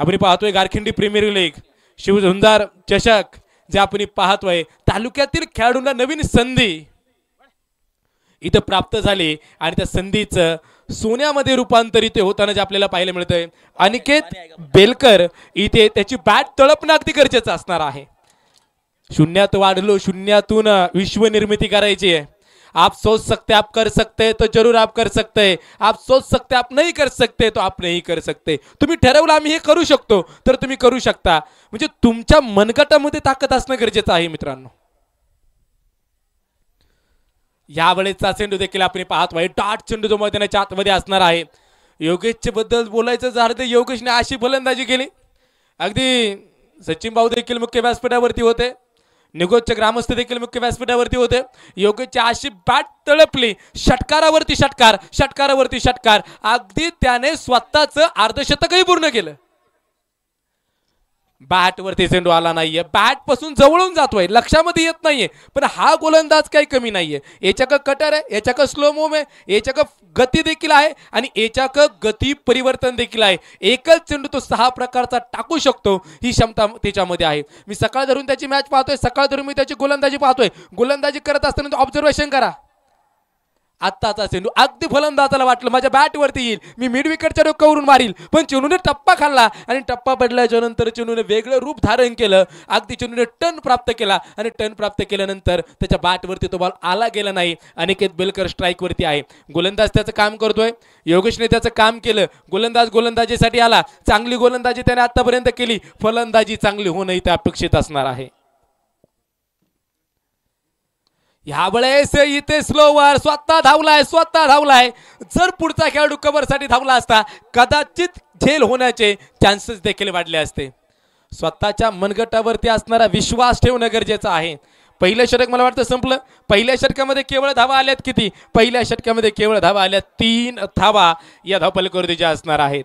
आपण पाहतोय गारखिंडी प्रीमियर लीग, शिवझुंजार चषक जे आपण पाहतोय. तालुक्यातील खेळाडूंना नवीन संधी इथं प्राप्त झाली आणि त्या संधीचं सोन्यामध्ये रूपांतरित होताना जे आपल्याला पाहायला मिळतंय. अनिकेत बेलकर इथे त्याची बॅट तळपणं अगदी गरजेचं असणार आहे. शून्यात वाढलो, शून्यातून विश्वनिर्मिती करायची आहे. आप सोच सकते आप कर सकते तो जरूर आप कर सकते. आप सोच सकते आप नहीं कर सकते तो आप नहीं कर सकते. तुम्ही ठरवलं आम्ही हे करू शकतो तर तुम्ही करू शकता. म्हणजे तुमच्या मनगटामध्ये ताकद असणं गरजेचं आहे मित्रांनो. यावेळेचा चेंडू देखील आपण पाहतोय. डॉट चेंडू जो मैदानाच्या आतमध्ये असणार आहे. योगेशच्या बद्दल बोलायचं झालं तर योगेशने अशी फलंदाजी केली, अगदी सचिन भाऊ देखील मुख्य व्यासपीठावरती होते, निगोजचे ग्रामस्थ देखील मुख्य व्यासपीठावरती होते. योगेशची अशी बॅट तळपली, षटकारावरती षटकार, षटकारावरती षटकार, अगदी त्याने स्वतःचं अर्धशतकही पूर्ण केलं. बॅट वरती चेंडू आला नाहीये, बॅट पासून जवळून जातोय, लक्षामध्ये येत नाहीये, पण हा गोलंदाज काही कमी नाहीये. याच्याक कटर आहे, याच्याक स्लो मूव आहे, याच्याक गती देखील आहे आणि याच्याक गती परिवर्तन देखील आहे. एकच चेंडू तो 6 प्रकारचा टाकू शकतो, ही क्षमता त्याच्यामध्ये आहे. मी सकाळ धरून त्याची मॅच पाहतोय, सकाळ धरून मी त्याची गोलंदाजी पाहतोय. गोलंदाजी करत असताना ऑब्झर्वेशन करा, आत्ताचा चेंडू अगदी फलंदाजाला वाटलं माझ्या बॅटवरती येईल, मी मिड विकेटच्या डोक्यावरून मारील, पण चेंडूने टप्पा खाल्ला आणि टप्पा पडल्याच्या नंतर चेंडूने वेगळं रूप धारण केलं. अगदी चेंडूने टर्न प्राप्त केला आणि टर्न प्राप्त केल्यानंतर त्याच्या बॅटवरती तो बॉल आला गेला नाही. अनिकेत बेलकर स्ट्राईकवरती आहे. गोलंदाज त्याचं काम करतोय. योगेशने त्याचं काम केलं. गोलंदाज गोलंदाजीसाठी आला. चांगली गोलंदाजी त्याने आतापर्यंत केली. फलंदाजी चांगली होणं इथे अपेक्षित असणार आहे. यावेळेस इथे स्लोवर स्वतः धावलाय. जर पुढचा खेळाडू कव्हरसाठी धावला असता कदाचित झेल होण्याचे चान्सेस देखील वाढले असते. स्वतःच्या मनगटावरती असणारा विश्वास ठेवणं गरजेचं आहे. पहिलं षटक मला वाटतं संपलं. पहिल्या षटकामध्ये केवळ धावा आल्यात किती? पहिल्या षटकामध्ये केवळ धावा आल्यात 3 धावा या धावफलकावरतीच्या असणार आहेत.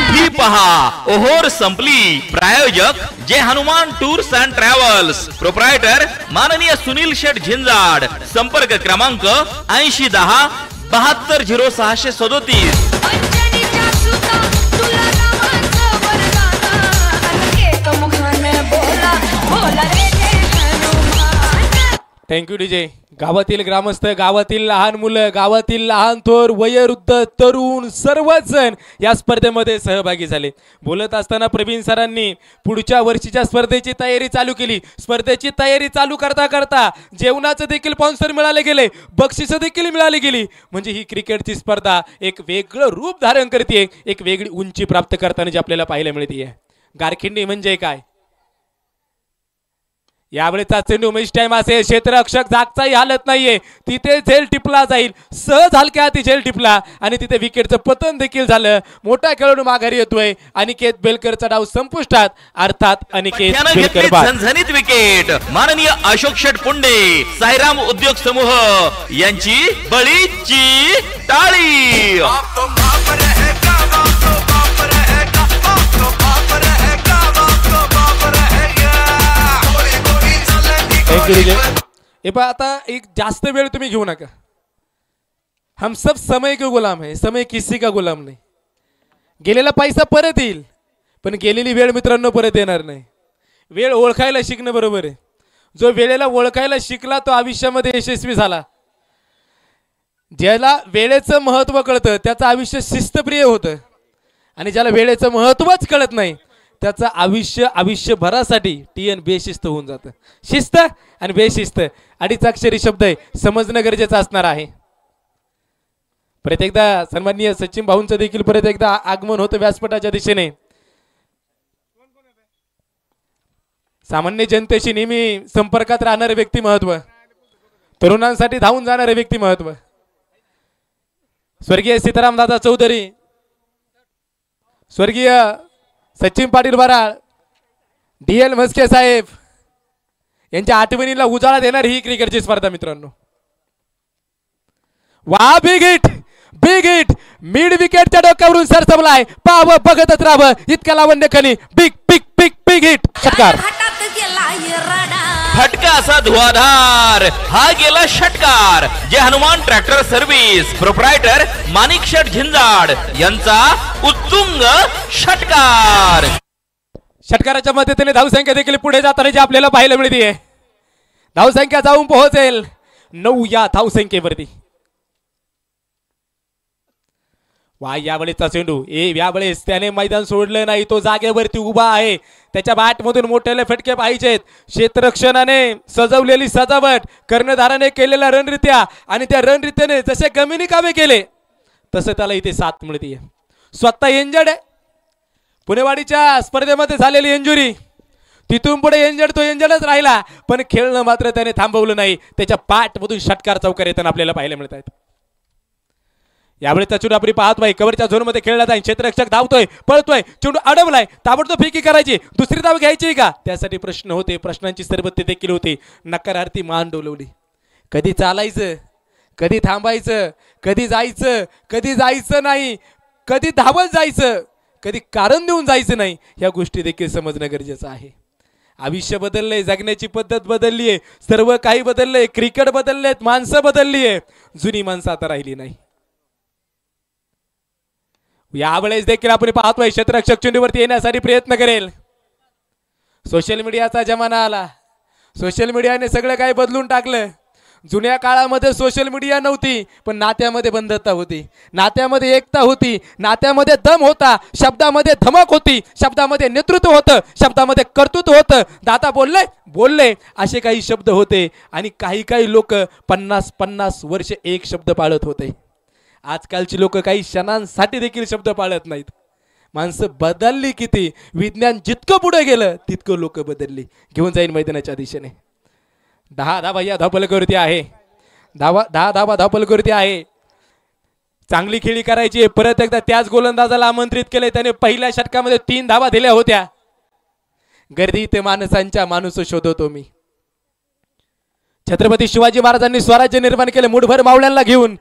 ही पहा ओहोर संपली. प्रायोजक Jay Hanuman tours and travels. Proprietor माननीय सुनील शेठ झिंजाड. संपर्क क्रमांक 8010 720637. Thank you DJ. गावातील ग्रामस्थ, गावातील लहान मुलं, गावातील लहान थोर, वयोवृद्ध, तरुण सर्वच जण या स्पर्धेमध्ये सहभागी झाले. बोलत असताना प्रवीण सरांनी पुढच्या वर्षीच्या स्पर्धेची तयारी चालू केली. स्पर्धेची तयारी चालू करता करता जेवणाचं देखील स्पॉन्सर मिळाले गेले, बक्षिसं देखील मिळाली गेली. म्हणजे ही क्रिकेटची स्पर्धा एक वेगळं रूप धारण करते, एक वेगळी उंची प्राप्त करताना जी आपल्याला पाहायला मिळते. गारखिंडी म्हणजे काय? यावेळेचा चेंडू मिस टाइम असेल. क्षेत्ररक्षक जागचाही हालत नाहीये. तिथे झेल टिपला जाईल. सहज हलक्या हाती झेल टिपला आणि तिथे विकेटचं पतन देखील झालं. मोठा खेळाडू माघारी येतोय. अनिकेत बेलकरचा डाव संपुष्टात. अर्थात अनिकेत बेलकर बाद. झणझणीत विकेट. माननीय अशोक शेठ पुंडे साईराम उद्योग समूह यांची बळीची टाळी. आता एक जास्त वेळ तुम्ही घेऊ नका. हम सब समय के गुलाम है, समय किसी का गुलाम नाही. गेलेला पैसा परत येईल, पण गेलेली वेळ मित्रांनो परत येणार नाही. वेळ ओळखायला शिकणं बरोबर आहे. जो वेळेला ओळखायला शिकला तो आयुष्यामध्ये यशस्वी झाला. ज्याला वेळेचं महत्व कळतं त्याचं आयुष्य शिस्तप्रिय होतं, आणि ज्याला वेळेचं महत्वच कळत नाही त्याचं आयुष्य आयुष्यभरासाठी TN बेशिस्त होऊन जातं. शिस्त आणि बेशिस्त अडीच अक्षरी शब्द आहे, समजणं गरजेचं असणार आहे. परत एकदा सन्माननीय सचिन भाऊंचं देखील परत एकदा आगमन होतं व्यासपीठाच्या दिशेने. सामान्य जनतेशी नेहमी संपर्कात राहणारे व्यक्तिमत्व, तरुणांसाठी धावून जाणारे व्यक्तिमत्व स्वर्गीय सीतारामदादा चौधरी, स्वर्गीय सचिन पाटील बराळ, DL म्हस्के साहेब यांच्या आठवणीला उजाळा देणारी ही क्रिकेटची स्पर्धा मित्रांनो. वा बिग हिट मिड विकेटच्या डोक्यावरून सरसबलाय. पाव बघतच राहावं इतका लावण्य खनी. Big big big big hit. षटकार. फटका असा धुआधार. हा गेला षटकार. जे हनुमान ट्रॅक्टर सर्व्हिस प्रोप्रायटर माणिक शेठ झिंजाड यांचा उत्तुंग षटकार. षटकाराच्या मदतीने धावसंख्या देखील पुढे जाताना जी आपल्याला पाहायला मिळते. धावसंख्या जाऊन पोहोचेल 9 या धावसंख्येवरती. वा यावेळेचा चेंडू. यावेळेस त्याने मैदान सोडलं नाही, तो जागेवरती उभा आहे. त्याच्या बॅटमधून मोठ्याले फटके पाहिजेत. क्षेत्ररक्षणाने सजवलेली सजावट, कर्णधाराने केलेल्या रणरित्या आणि त्या रणरित्याने जसे गमिनी कामे केले तसं त्याला इथे साथ मिळते. स्वतः इंजर्ड आहे. पुणेवाडीच्या स्पर्धेमध्ये झालेली इंजुरी, तिथून पुढे इंजर्ड तो इंजर्डच राहिला, पण खेळणं मात्र त्याने थांबवलं नाही. त्याच्या बॅटमधून षटकार चौकार येताना आपल्याला पाहायला मिळत आहेत. यावेळेचा चेंडू आपण पाहत नाही, कव्हरच्या झोनमध्ये खेळला जाईल. क्षेत्ररक्षक धावतोय, पळतोय, चेंडू अडवलाय, ताबडतोब फेकी करायची, दुसरी धाव घ्यायची का, त्यासाठी प्रश्न होते. प्रश्नांची सरबत्ती देखील होती. नकारार्थी मान डोलवली. कधी चालायचं, कधी थांबायचं, कधी जायचं नाही, कधी धावत जायचं, कधी कारण देऊन जायचं नाही, या गोष्टी देखील समजणं गरजेचं आहे. आयुष्य बदललंय, जगण्याची पद्धत बदलली आहे, सर्व काही बदललंय, क्रिकेट बदललेत, माणसं बदलली आहे, जुनी माणसं आता राहिली नाही. यावेळेस देखील आपण पाहतोय क्षेत्ररक्षक चेंडूवरती येण्यासाठी प्रयत्न करेल. सोशल मीडियाचा जमाना आला, सोशल मीडियाने सगळं काही बदलून टाकलं. जुन्या काळामध्ये सोशल मीडिया नव्हती, पण नात्यामध्ये बंधुता होती, नात्यामध्ये एकता होती, नात्यामध्ये दम होता, शब्दामध्ये धमक होती, शब्दामध्ये नेतृत्व होतं, शब्दामध्ये कर्तृत्व होतं. दादा बोलले बोलले असे काही शब्द होते. आणि काही काही लोक 50-50 वर्ष एक शब्द पाळत होते. आजकालची लोक काही क्षणांसाठी देखील शब्द पाळत नाहीत. माणसं बदलली किती, विज्ञान जितकं पुढे गेलं तितकं लोक बदलली. घेऊन जाईल मैदानाच्या दिशेने. 10 धावा या धावपलकावरती आहे. 10 धावा धावपलकावरती आहे. चांगली खेळी करायची. परत एकदा त्याच गोलंदाजाला आमंत्रित केले. त्याने पहिल्या षटकामध्ये 3 धावा दिल्या होत्या. गर्दीत माणसांच्या माणूस शोधतो मी. छत्रपती शिवाजी महाराजांनी स्वराज्य निर्माण केले मुठभर मावळ्यांना घेऊन.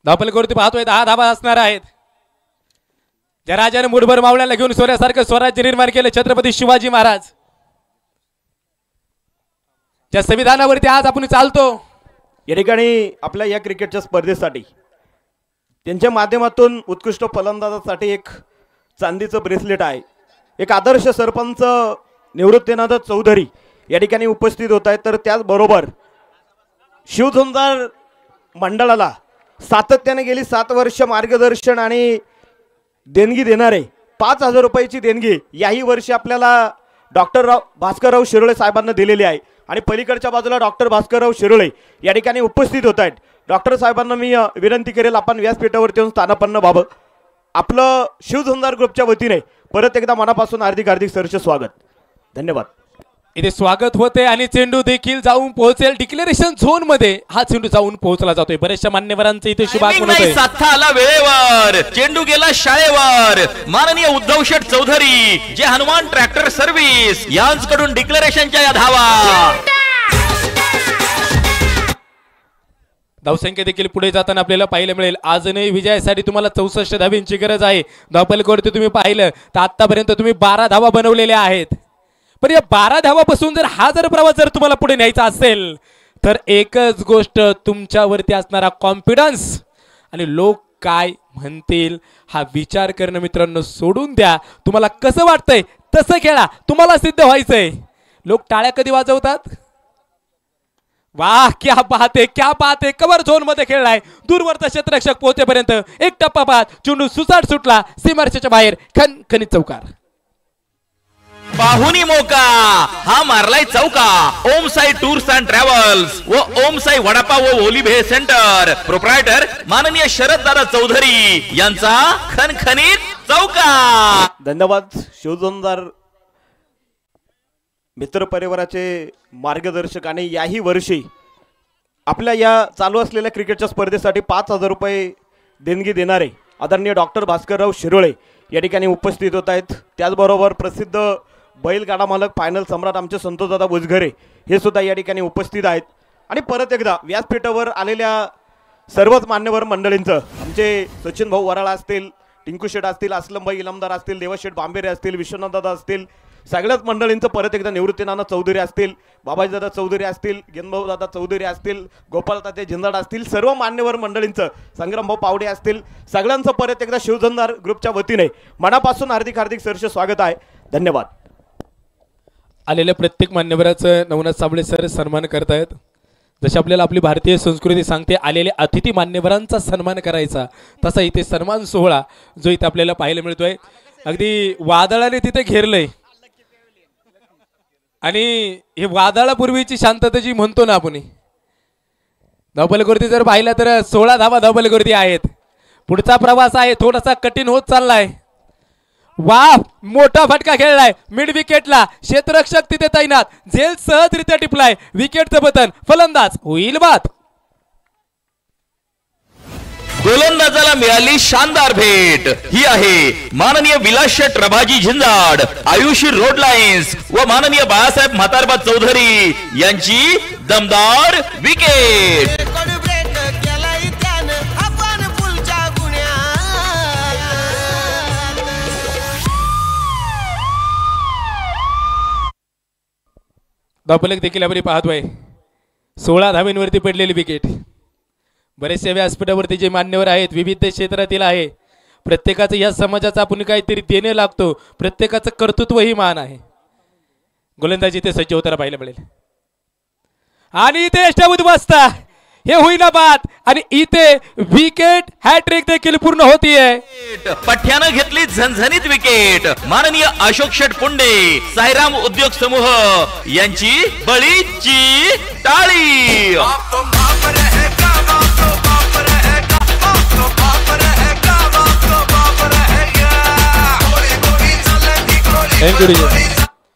धावपलकावरती पाहतोय 10 धावा असणार आहेत. ज्या राजाने मुठभर मावळ्याला घेऊन सोन्यासारखं स्वराज्य निर्माण केलं छत्रपती शिवाजी महाराज, ज्या संविधानावरती आज आपण चालतो. या ठिकाणी आपल्या या क्रिकेटच्या स्पर्धेसाठी त्यांच्या माध्यमातून उत्कृष्ट फलंदाजासाठी एक चांदीचं ब्रेसलेट आहे. एक आदर्श सरपंच निवृत्तीनाथ चौधरी या ठिकाणी उपस्थित होत आहेत. तर त्याचबरोबर शिवझुंजार मंडळाला सातत्याने गेली 7 वर्ष मार्गदर्शन आणि देणगी देणारे 5,000 रुपयाची देणगी याही वर्षी आपल्याला डॉक्टर भास्करराव शिरोळे साहेबांना दिलेली आहे. आणि पलीकडच्या बाजूला डॉक्टर भास्करराव शिरोळे या ठिकाणी उपस्थित होत आहेत. डॉक्टर साहेबांना मी विनंती करेल आपण व्यासपीठावरती येऊन स्थानापन्न व्हावं. आपलं शिवझुंजार ग्रुपच्या वतीने परत एकदा मनापासून हार्दिक हार्दिक सरचे स्वागत. धन्यवाद. इथे स्वागत होते आणि चेंडू देखील जाऊन पोहोचेल डिक्लेरेशन झोन मध्ये. हा चेंडू जाऊन पोहोचला जातोय. बरेचशा मान्यवरांचं इथे शुभागमन होतंय. साथा आला वेळेवर, चेंडू गेला शाळेवर. माननीय उद्धव शेठ चौधरी जे हनुमान ट्रॅक्टर सर्व्हिस यांच्याकडून डिक्लेरेशनच्या या धावा. धावसंख्या देखील पुढे जाताना आपल्याला पाहायला मिळेल. आजही विजयासाठी तुम्हाला 64 धावांची गरज आहे. धावपलकावरती तुम्ही पाहिलं तर आतापर्यंत तुम्ही 12 धावा बनवलेल्या आहेत. पण या 12 धावापासून जर हा प्रवास जर तुम्हाला पुढे न्यायचा असेल तर एकच गोष्ट तुमच्यावरती असणारा कॉन्फिडन्स आणि लोक काय म्हणतील हा विचार करणं मित्रांनो सोडून द्या. तुम्हाला कसं वाटतंय तसं खेळा. तुम्हाला सिद्ध व्हायचंय. लोक टाळ्या कधी वाजवतात? वाह क्या बात आहे, क्या बात आहे. कव्हर झोन मध्ये खेळलाय. दूरवरचा क्षेत्ररक्षक पोहोचेपर्यंत एक टप्पा बाद. चेंडू सुसाट सुटला सीमारेषेच्या बाहेर. खणखणीत चौकार. पाहुणी मोका हा मारलाय चौका. ओम साई टूर्स अँड ट्रॅव्हल्स व ओम साई वडापाव व ओली भेळ सेंटर प्रोप्रायटर माननीय शरददादा चौधरी यांचा खणखणीत चौका. धन्यवाद. शिवझुंजार मित्र परिवाराचे मार्गदर्शक आणि याही वर्षी आपल्या या चालू असलेल्या क्रिकेटच्या स्पर्धेसाठी 5,000 रुपये देणगी देणारे आदरणीय डॉक्टर भास्करराव शिरोळे या ठिकाणी उपस्थित होत आहेत. त्याचबरोबर प्रसिद्ध बैलगाडा मालक फायनल सम्राट आमचे संतोषदादा बुजघरे हे सुद्धा या ठिकाणी उपस्थित आहेत. आणि परत एकदा व्यासपीठावर आलेल्या सर्वच मान्यवर मंडळींचं आमचे सचिन भाऊ वराळा असतील, टिंकू शेठ असतील, असलमभाई इनामदार असतील, देवशेठ बांबेरे असतील, विश्वनाथदादा असतील, सगळ्याच मंडळींचं परत एकदा निवृत्तीनाना चौधरी असतील, बाबाजीदादा चौधरी असतील, गेनभाऊदादा चौधरी असतील, गोपालताते झिंजाड असतील, सर्व मान्यवर मंडळींचं, संग्रामभाऊ पावडे असतील, सगळ्यांचं परत एकदा शिवझुंजार ग्रुपच्या वतीने मनापासून हार्दिक हार्दिक सरचे स्वागत आहे. धन्यवाद. आलेल्या प्रत्येक मान्यवराचं नवनाथ साबळे सर सन्मान करतायत. जशी आपल्याला आपली भारतीय संस्कृती सांगते आलेल्या अतिथी मान्यवरांचा सन्मान करायचा, तसा इथे सन्मान सोहळा जो इथे आपल्याला पाहायला मिळतोय. अगदी वादळाने तिथे घेरलंय. आणि हे वादळापूर्वीची शांतता जी म्हणतो ना आपण, धावपलकावरती जर पाहिलं तर 16 धावा धावपलकावरती आहेत. पुढचा प्रवास आहे थोडासा कठीण होत चाललाय. वाह मोठा फटका खेळलाय मिड विकेटला. क्षेत्ररक्षक तिथे तैनात. झेल सहजरित्या टिपलाय. विकेटचं बटन. फलंदाज होईल बाद. गोलंदाजाला मिळाली शानदार भेट. ही आहे माननीय विलासशेठ रभाजी झिंजाड, आयुषी रोड लाईन्स व माननीय बाळासाहेब म्हातारबा चौधरी यांची दमदार विकेट. धावपलक देखील आपण पाहतोय. 16 धावेंवरती पडलेली विकेट. बरेचसे व्यासपीठावरती जे मान्यवर आहेत विविध क्षेत्रातील आहे. प्रत्येकाचं या समाजाचं आपण काहीतरी देणे लागतो. प्रत्येकाचं कर्तृत्व ही मान आहे. गोलंदाजी इथे सज्ज होताना पाहायला मिळेल आणि इथे यष्टाभूत बसता हे होईना बाद आणि इथे विकेट हॅट्रिक देखील पूर्ण होतीये. पठ्यानं घेतली झणझणीत विकेट. माननीय अशोक शेठ पुंडे साईराम उद्योग समूह यांची बळीची टाळी.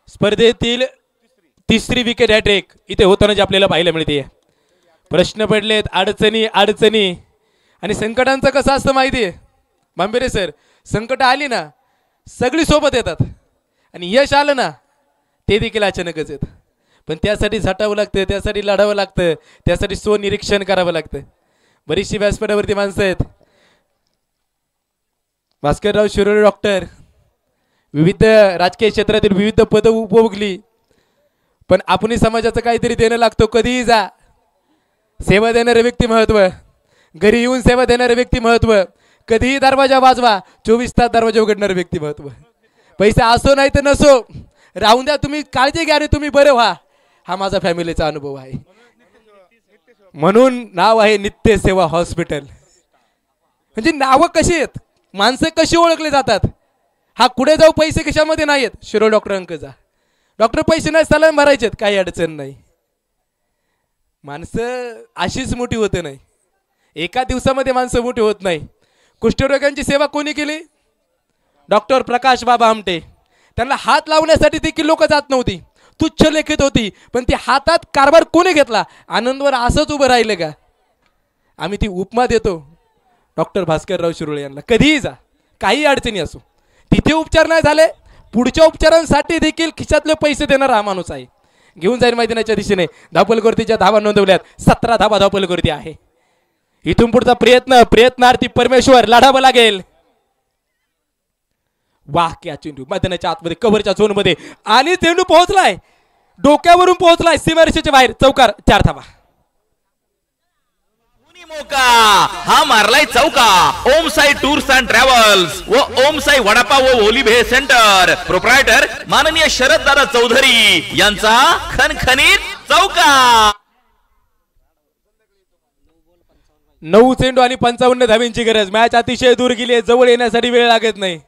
स्पर्धेतील तिसरी विकेट हॅट्रिक इथे होताना जे आपल्याला पाहायला मिळते. प्रश्न पडलेत, अडचणी अडचणी आणि संकटांचं कसं असतं माहिती आहे भांबेरे सर. संकट आली ना सगळी सोबत येतात आणि यश आलं ना ते देखील अचानकच येतं. पण त्यासाठी झटावं लागतं, त्यासाठी लढावं लागतं, त्यासाठी स्वनिरीक्षण करावं लागतं. बरीचशी व्यासपीठावरती माणसं आहेत. भास्करराव शिरोळे डॉक्टर विविध राजकीय क्षेत्रातील विविध पदं उपभोगली. पण आपण समाजाचं काहीतरी देणं लागतो. कधीही जा, सेवा देणारे व्यक्ती महत्व, घरी येऊन सेवा देणारे व्यक्ती महत्व, कधीही दरवाजा वाजवा 24 तास दरवाजा उघडणारे व्यक्ती महत्व. पैसे असो नाही तर नसो राहून द्या, तुम्ही काळजी घ्या आणि तुम्ही बरे व्हा. हा माझा फॅमिलीचा अनुभव आहे. म्हणून नाव आहे नित्य सेवा हॉस्पिटल. म्हणजे नावं कशी आहेत, माणसं कशी ओळखले जातात. हा कुठे जाऊ पैसे कशामध्ये नाही आहेत. शिरोळे डॉक्टरांक जा, डॉक्टर पैसे नाही सलाम भरायचेत, काही अडचण नाही. माणसं अशीच मोठी होत नाही, एका दिवसामध्ये माणसं मोठी होत नाही. कुष्ठरोग्यांची सेवा कोणी केली? डॉक्टर प्रकाश बाबा आमटे. त्यांना हात लावण्यासाठी देखील लोक जात नव्हती, तुच्छ लेखित होती. पण ती हातात कारभार कोणी घेतला? आनंदवर असंच उभं राहिलं का? आम्ही ती उपमा देतो डॉक्टर भास्करराव शिरोळे यांना. कधीही जा, काही अडचणी असो, तिथे उपचार नाही झाले पुढच्या उपचारांसाठी देखील खिशातले पैसे देणारा हा माणूस आहे. घेऊन जाईल मैदानाच्या दिशेने. धावपलकृतीच्या धावा नोंदवल्यात, 17 धावा धावपलकृती आहे. इथून पुढचा प्रयत्नार्थी परमेश्वर लढावं लागेल. वाह क्या चेंडू मैदानाच्या आतमध्ये कव्हरच्या झोन मध्ये आणि चेंडू पोहोचलाय, डोक्यावरून पोहोचलाय सीमारेषेच्या बाहेर. चौकार, 4 धावा. मोका हा मारलाय चौका. ओम साई टूर्स अँड ट्रॅव्हल्स व ओम साई वडापाव व ओलिभे सेंटर प्रोप्रायटर माननीय शरद दादा चौधरी यांचा खणखणीत चौका. 9 चेंडू आणि 55 धावींची गरज. मॅच अतिशय दूर गेली आहे, जवळ येण्यासाठी वेळ लागत नाही.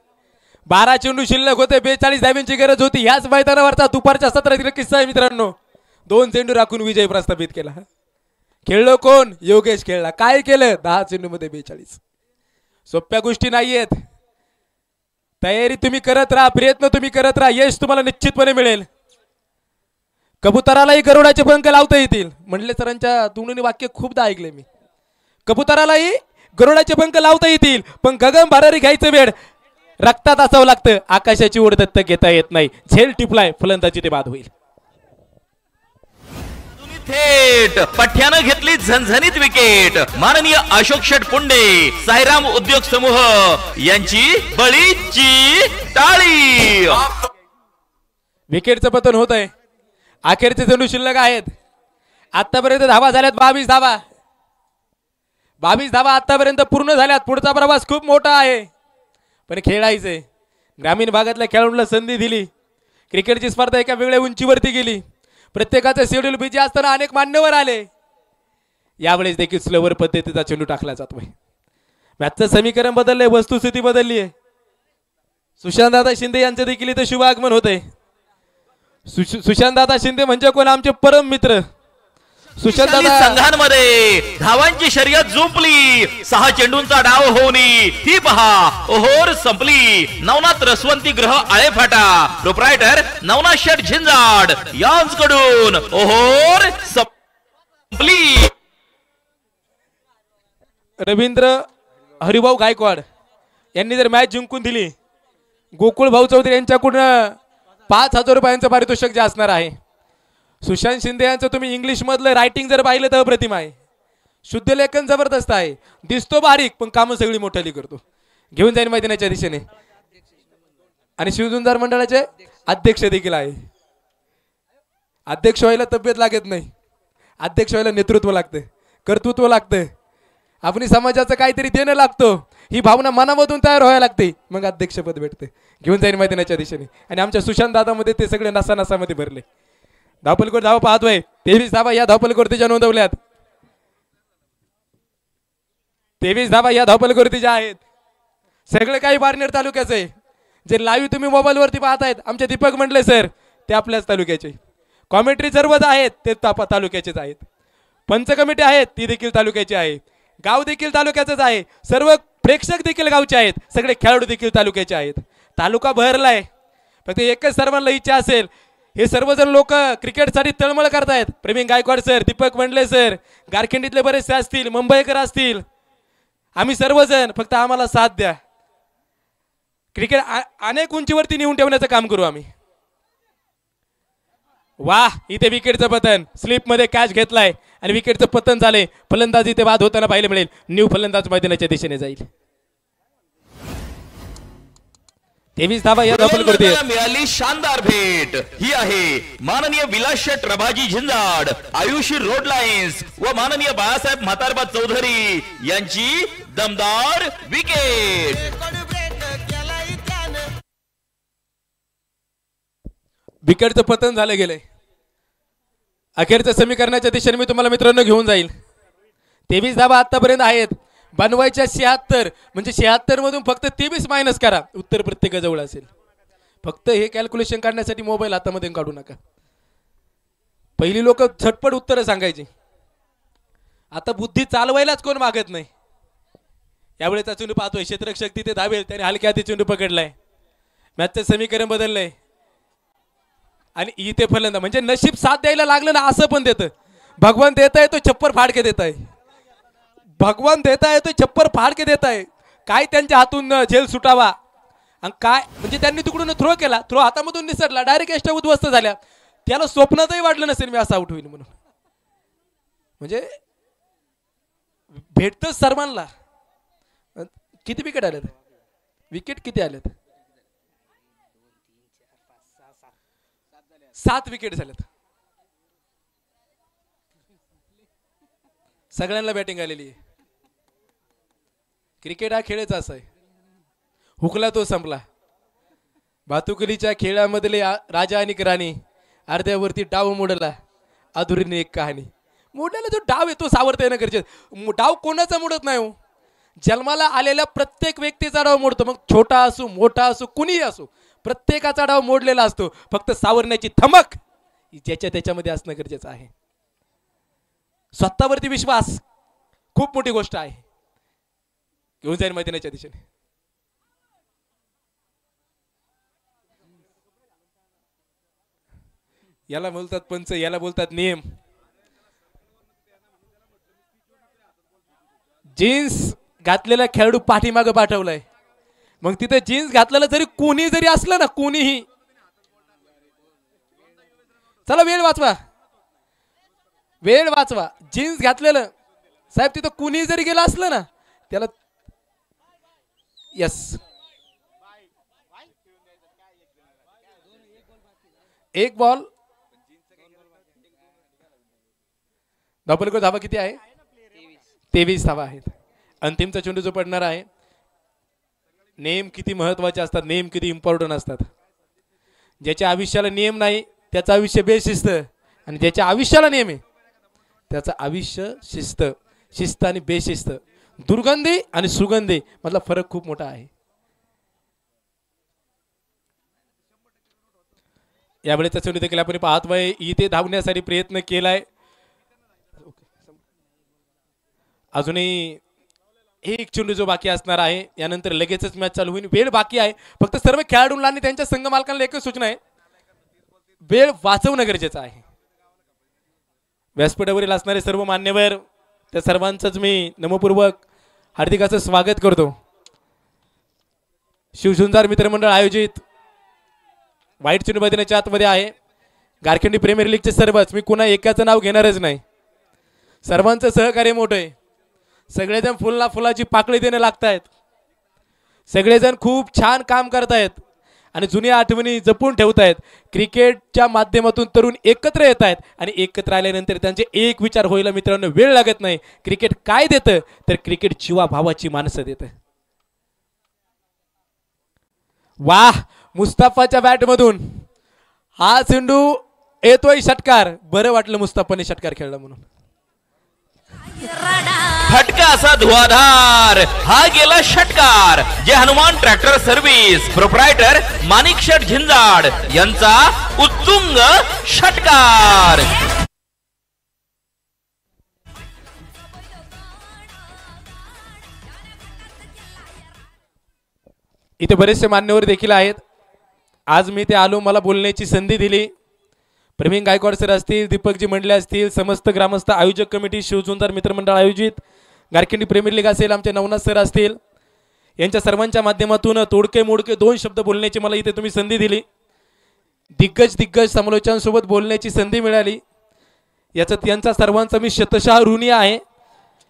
12 चेंडू शिल्लक होते, 42 धावींची गरज होती. ह्याच मैदानावरचा दुपारच्या सत्रातील किस्सा आहे मित्रांनो. 2 चेंडू राखून विजय प्रस्थापित केला. खेळलो कोण? योगेश खेळला. काय केलं? 10 चेंडू मध्ये 42. सोप्या गोष्टी नाहीयेत. तयारी तुम्ही करत राहा, प्रयत्न तुम्ही करत राहा, यश तुम्हाला निश्चितपणे मिळेल. कबुतरालाही गरुडाचे पंख लावता येतील म्हणले सरांच्या तोंडून वाक्य खूपदा ऐकले मी. कबुतरालाही गरुडाचे पंख लावता येतील, पण गगन भरारी घ्यायचं वेळ रक्तात असावं लागतं. आकाशाची ओढ दत्तक घेता येत नाही. झेल टिपलाय, फलंदाजी ते बाद होईल. थेट पठ्यानं घेतली झणझणीत विकेट. माननीय अशोक शेठ पुंडे साईराम उद्योग समूह यांची बळीची टाळी. विकेटचं पतन होत आहे. अखेरचे चेंडू शिल्लक आहेत. आतापर्यंत धावा झाल्यात 22 धावा. 22 धावा आतापर्यंत पूर्ण झाल्यात. पुढचा प्रवास खूप मोठा आहे, पण खेळायचंय. ग्रामीण भागातल्या खेळाडूंना संधी दिली. क्रिकेटची स्पर्धा एका वेगळ्या उंचीवरती गेली. प्रत्येकाचं शेड्यूल बिझी असताना अनेक मान्यवर आले. यावेळेस देखील स्लोवर पद्धतीचा चेंडू टाकला जातोय. मॅचचं समीकरण बदललंय, वस्तुस्थिती बदलली आहे. सुशांतदादा शिंदे यांचं देखील इथं शुभ आगमन होतंय. सुशांतदादा शिंदे म्हणजे कोण? आमचे परम मित्र. सुशांतदादा संघांमध्ये धावांची शर्यत झोपली. 6 चेंडूंचा डाव होणी ही पहा ओहोर संपली. नवनाथ रसवंती ग्रह आळेफाटा प्रोप्रायटर नवनाथ शेठ झिंजाड यांकडून ओहोर संपली. रवींद्र हरिभाऊ गायकवाड यांनी जर मॅच जिंकून दिली, गोकुळ भाऊ चौधरी यांच्याकडून 5,000 रुपयांचं पारितोषिक जे असणार आहे. सुशांत शिंदे यांचं तुम्ही इंग्लिश मधलं रायटिंग जर पाहिलं तर अप्रतिम आहे. शुद्ध लेखन जबरदस्त आहे. दिसतो बारीक पण कामं सगळी मोठाली करतो. घेऊन जाईल मैदानाच्या दिशेने. आणि शिवजुंजार मंडळाचे अध्यक्ष देखील आहे. अध्यक्ष व्हायला तब्येत लागत नाही, अध्यक्ष व्हायला नेतृत्व लागतं, कर्तृत्व लागतं. आपण समाजाचं काहीतरी देणं लागतो, ही भावना मनामधून तयार व्हायला लागते, मग अध्यक्षपद भेटते. घेऊन जाईल मैदानाच्या दिशेने. आणि आमच्या सुशांत दादामध्ये ते सगळे नसा नसामध्ये भरले. धावपलकोट धाव पाहतोय 23 धावा या धावपलकोटीच्या नोंदवल्यात. 23 धावा या धावपलकोटीच्या आहेत. सगळे काही बारनेर तालुक्याचे आहे. जे लाईव्ह तुम्ही मोबाईलवरती पाहतायत आमचे दीपक मंडले सर ते आपल्याच तालुक्याचे. कॉमेंट्री सर्वच आहेत ते तालुक्याचेच आहेत. पंच कमिटी आहेत ती देखील तालुक्याची आहे. गाव देखील तालुक्याचंच आहे. सर्व प्रेक्षक देखील गावचे आहेत. सगळे खेळाडू देखील तालुक्याचे आहेत. तालुका भरलाय. फक्त एकच सर्वांना इच्छा असेल, हे सर्वजण लोक क्रिकेटसाठी तळमळ करतायत. प्रवीण गायकवाड सर, दीपक मंडले सर, गारखेंडीतले बरेचसे असतील, मुंबईकर असतील, आम्ही सर्वजण फक्त आम्हाला साथ द्या. क्रिकेट अनेक उंचीवरती नेऊन ठेवण्याचं काम करू आम्ही. वाह, इथे विकेटचं पतन, स्लिप मध्ये कॅच घेतलाय आणि विकेटचं पतन झाले. फलंदाजी इथे बाद होताना पाहायला मिळेल. न्यू फलंदाज मैदानाच्या दिशेने जाईल. 23 धावा या धावपलकोटी मिळाली शानदार भेट. ही आहे माननीय विलास शेठ रबाजी झिंजाड, आयुषी रोड लाईन्स व माननीय बाळासाहेब म्हातारबा चौधरी यांची दमदार विकेट. विकेटचं पतन झालं गेलंय. अखेरच्या समीकरणाच्या दिशेने मी तुम्हाला मित्रांनो घेऊन जाईल. 23 धावा आतापर्यंत आहेत. बनवायच्या 76, म्हणजे 76 मधून फक्त 23 मायनस करा, उत्तर प्रत्येकाजवळ असेल. फक्त हे कॅल्क्युलेशन काढण्यासाठी मोबाईल हातामध्ये काढू नका. पहिली लोक झटपट उत्तरं सांगायची. आता बुद्धी चालवायलाच कोण मागत नाही. यावेळेचा चेंडू पाहतोय क्षेत्ररक्षक तिथे धावेल, त्याने हलक्या हाती चेंडू पकडलाय. मॅचचं समीकरण बदललंय आणि इथे फलंदाज म्हणजे नशीब साथ द्यायला लागलं ना असं पण देतं. भगवान देता येतो छप्पर फाडके देत आहे. भगवान देता येतो छप्पर फाडके देत आहे. काय त्यांच्या हातून झेल सुटावा आणि काय म्हणजे त्यांनी तिकडून थ्रो केला, थ्रो हातामधून निसरला, डायरेक्ट एस्टा उद्ध्वस्त झाल्या. त्याला स्वप्नातही वाटलं नसेल मी असं आउट होईल म्हणून. म्हणजे भेटतं सर्वांना. किती विकेट आलेत? विकेट किती आलेत? 7 विकेट झाल्यात. सगळ्यांना बॅटिंग आलेली आहे. क्रिकेट हा खेळच असा आहे. हुकला तो संपला. भातुकलीच्या खेळामधले राजा आणि राणी अर्ध्यावरती डाव मोडला. अधुरीने एक कहाणी. मोडलेला जो डाव आहे तो सावरता येणं गरजेचं. डाव कोणाचा मोडत नाही हो. जन्माला आलेल्या प्रत्येक व्यक्तीचा डाव मोडतो. मग छोटा असो मोठा असो कुणीही असो, प्रत्येकाचा डाव मोडलेला असतो. फक्त सावरण्याची धमक ज्याच्या त्याच्यामध्ये असणं गरजेचं आहे. स्वतःवरती विश्वास खूप मोठी गोष्ट आहे. घेऊन जाईल मैदानाच्या दिशेने. याला बोलतात पंच, याला बोलतात नियम. जीन्स घातलेला खेळाडू पाठीमागं पाठवलाय. मग तिथे जीन्स घातलेलं जरी कोणी जरी असलं ना, कोणीही, चला वेळ वाचवा, वेळ वाचवा. जीन्स घातलेलं साहेब तिथं कुणी जरी गेलं असलं ना त्याला यस. एक बॉल धावपलकोट धावा किती आहे? 23 धावा आहेत. अंतिमचा चेंडू जो पडणार आहे. नेम किती महत्वाचे असतात, नेम किती इम्पॉर्टंट असतात. ज्याच्या आयुष्याला नियम नाही त्याचं आयुष्य बेशिस्त, आणि ज्याच्या आयुष्याला नियम आहे त्याचं आयुष्य शिस्त. शिस्त आणि बेशिस्त, दुर्गंधी आणि सुगंधी मधला फरक खूप मोठा आहे. यावेळेचा चेंडू देखील आपण पाहतोय. इथे धावण्यासाठी प्रयत्न केलाय. अजूनही एक चेंडू जो बाकी असणार आहे. यानंतर लगेचच मॅच चालू होईल. वेळ बाकी आहे. फक्त सर्व खेळाडूंना आणि त्यांच्या संघ मालकांना एकच सूचना आहे, वेळ वाचवणं गरजेचं आहे. व्यासपीठावरील असणारे सर्व मान्यवर त्या सर्वांचंच मी नमपूर्वक हार्दिक असं स्वागत करतो. शिवझुंजार मित्रमंडळ आयोजित वाईट चेंडू मैदानाच्या आतमध्ये आहे. गारखेंडी प्रीमियर लीगचे सर्वच, मी कुणा एकाचं नाव घेणारच नाही. सर्वांचं सहकार्य मोठं आहे. सगळेजण फुलाची पाकळी देणं लागतायत. सगळेजण खूप छान काम करतायत. आणि जुन्या आठवणी जपून ठेवतायत. क्रिकेटच्या माध्यमातून तरुण एकत्र येत आहेत आणि एकत्र आल्यानंतर त्यांचे एक विचार व्हायला मित्रांनो वेळ लागत नाही. क्रिकेट काय देतं तर क्रिकेट जीवा भावाची माणसं देतं. वाह, मुस्ताफाच्या बॅटमधून हा चेंडू येतोय षटकार. बरं वाटलं मुस्ताफाने षटकार खेळला म्हणून. फटका असा धुआधार, हा गेला षटकार. जे हनुमान ट्रॅक्टर सर्व्हिस प्रोप्रायटर माणिक शेठ झिंजाड यांचा उत्तुंग षटकार. इथे बरेचसे मान्यवर देखील आहेत. आज मी ते आलो, मला बोलण्याची संधी दिली. प्रवीण गायकवाड सर असतील, दीपकजी मंडले असतील, समस्त ग्रामस्थ आयोजक कमिटी, शिवसुंदर मित्रमंडळ आयोजित गारखेडी प्रीमियर लीग असेल, आमचे नवनाथ सर असतील, यांच्या सर्वांच्या माध्यमातून तोडके मोडके 2 शब्द बोलण्याची मला इथे तुम्ही संधी दिली. दिग्गज समालोचनांसोबत बोलण्याची संधी मिळाली. यांचा सर्वांचा मी शतशः ऋणी आहे.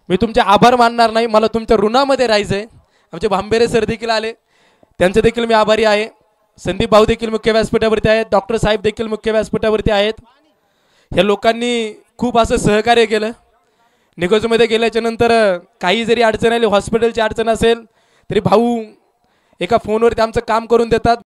मी तुमचे आभार मानणार नाही, मला तुमच्या ऋणामध्ये राहायचं आहे. आमचे भांबेरे सर देखील आले, त्यांचे देखील मी आभारी आहे. संदीप भाऊ देखील मुख्य व्यासपीठावरती आहेत, डॉक्टर साहेब देखील मुख्य व्यासपीठावरती आहेत. ह्या लोकांनी खूप असं सहकार्य केलं. निगोजमध्ये गेल्याच्या नंतर काही जरी अडचण आली, हॉस्पिटलची अडचण असेल तरी भाऊ एका फोनवरती आमचं काम करून देतात.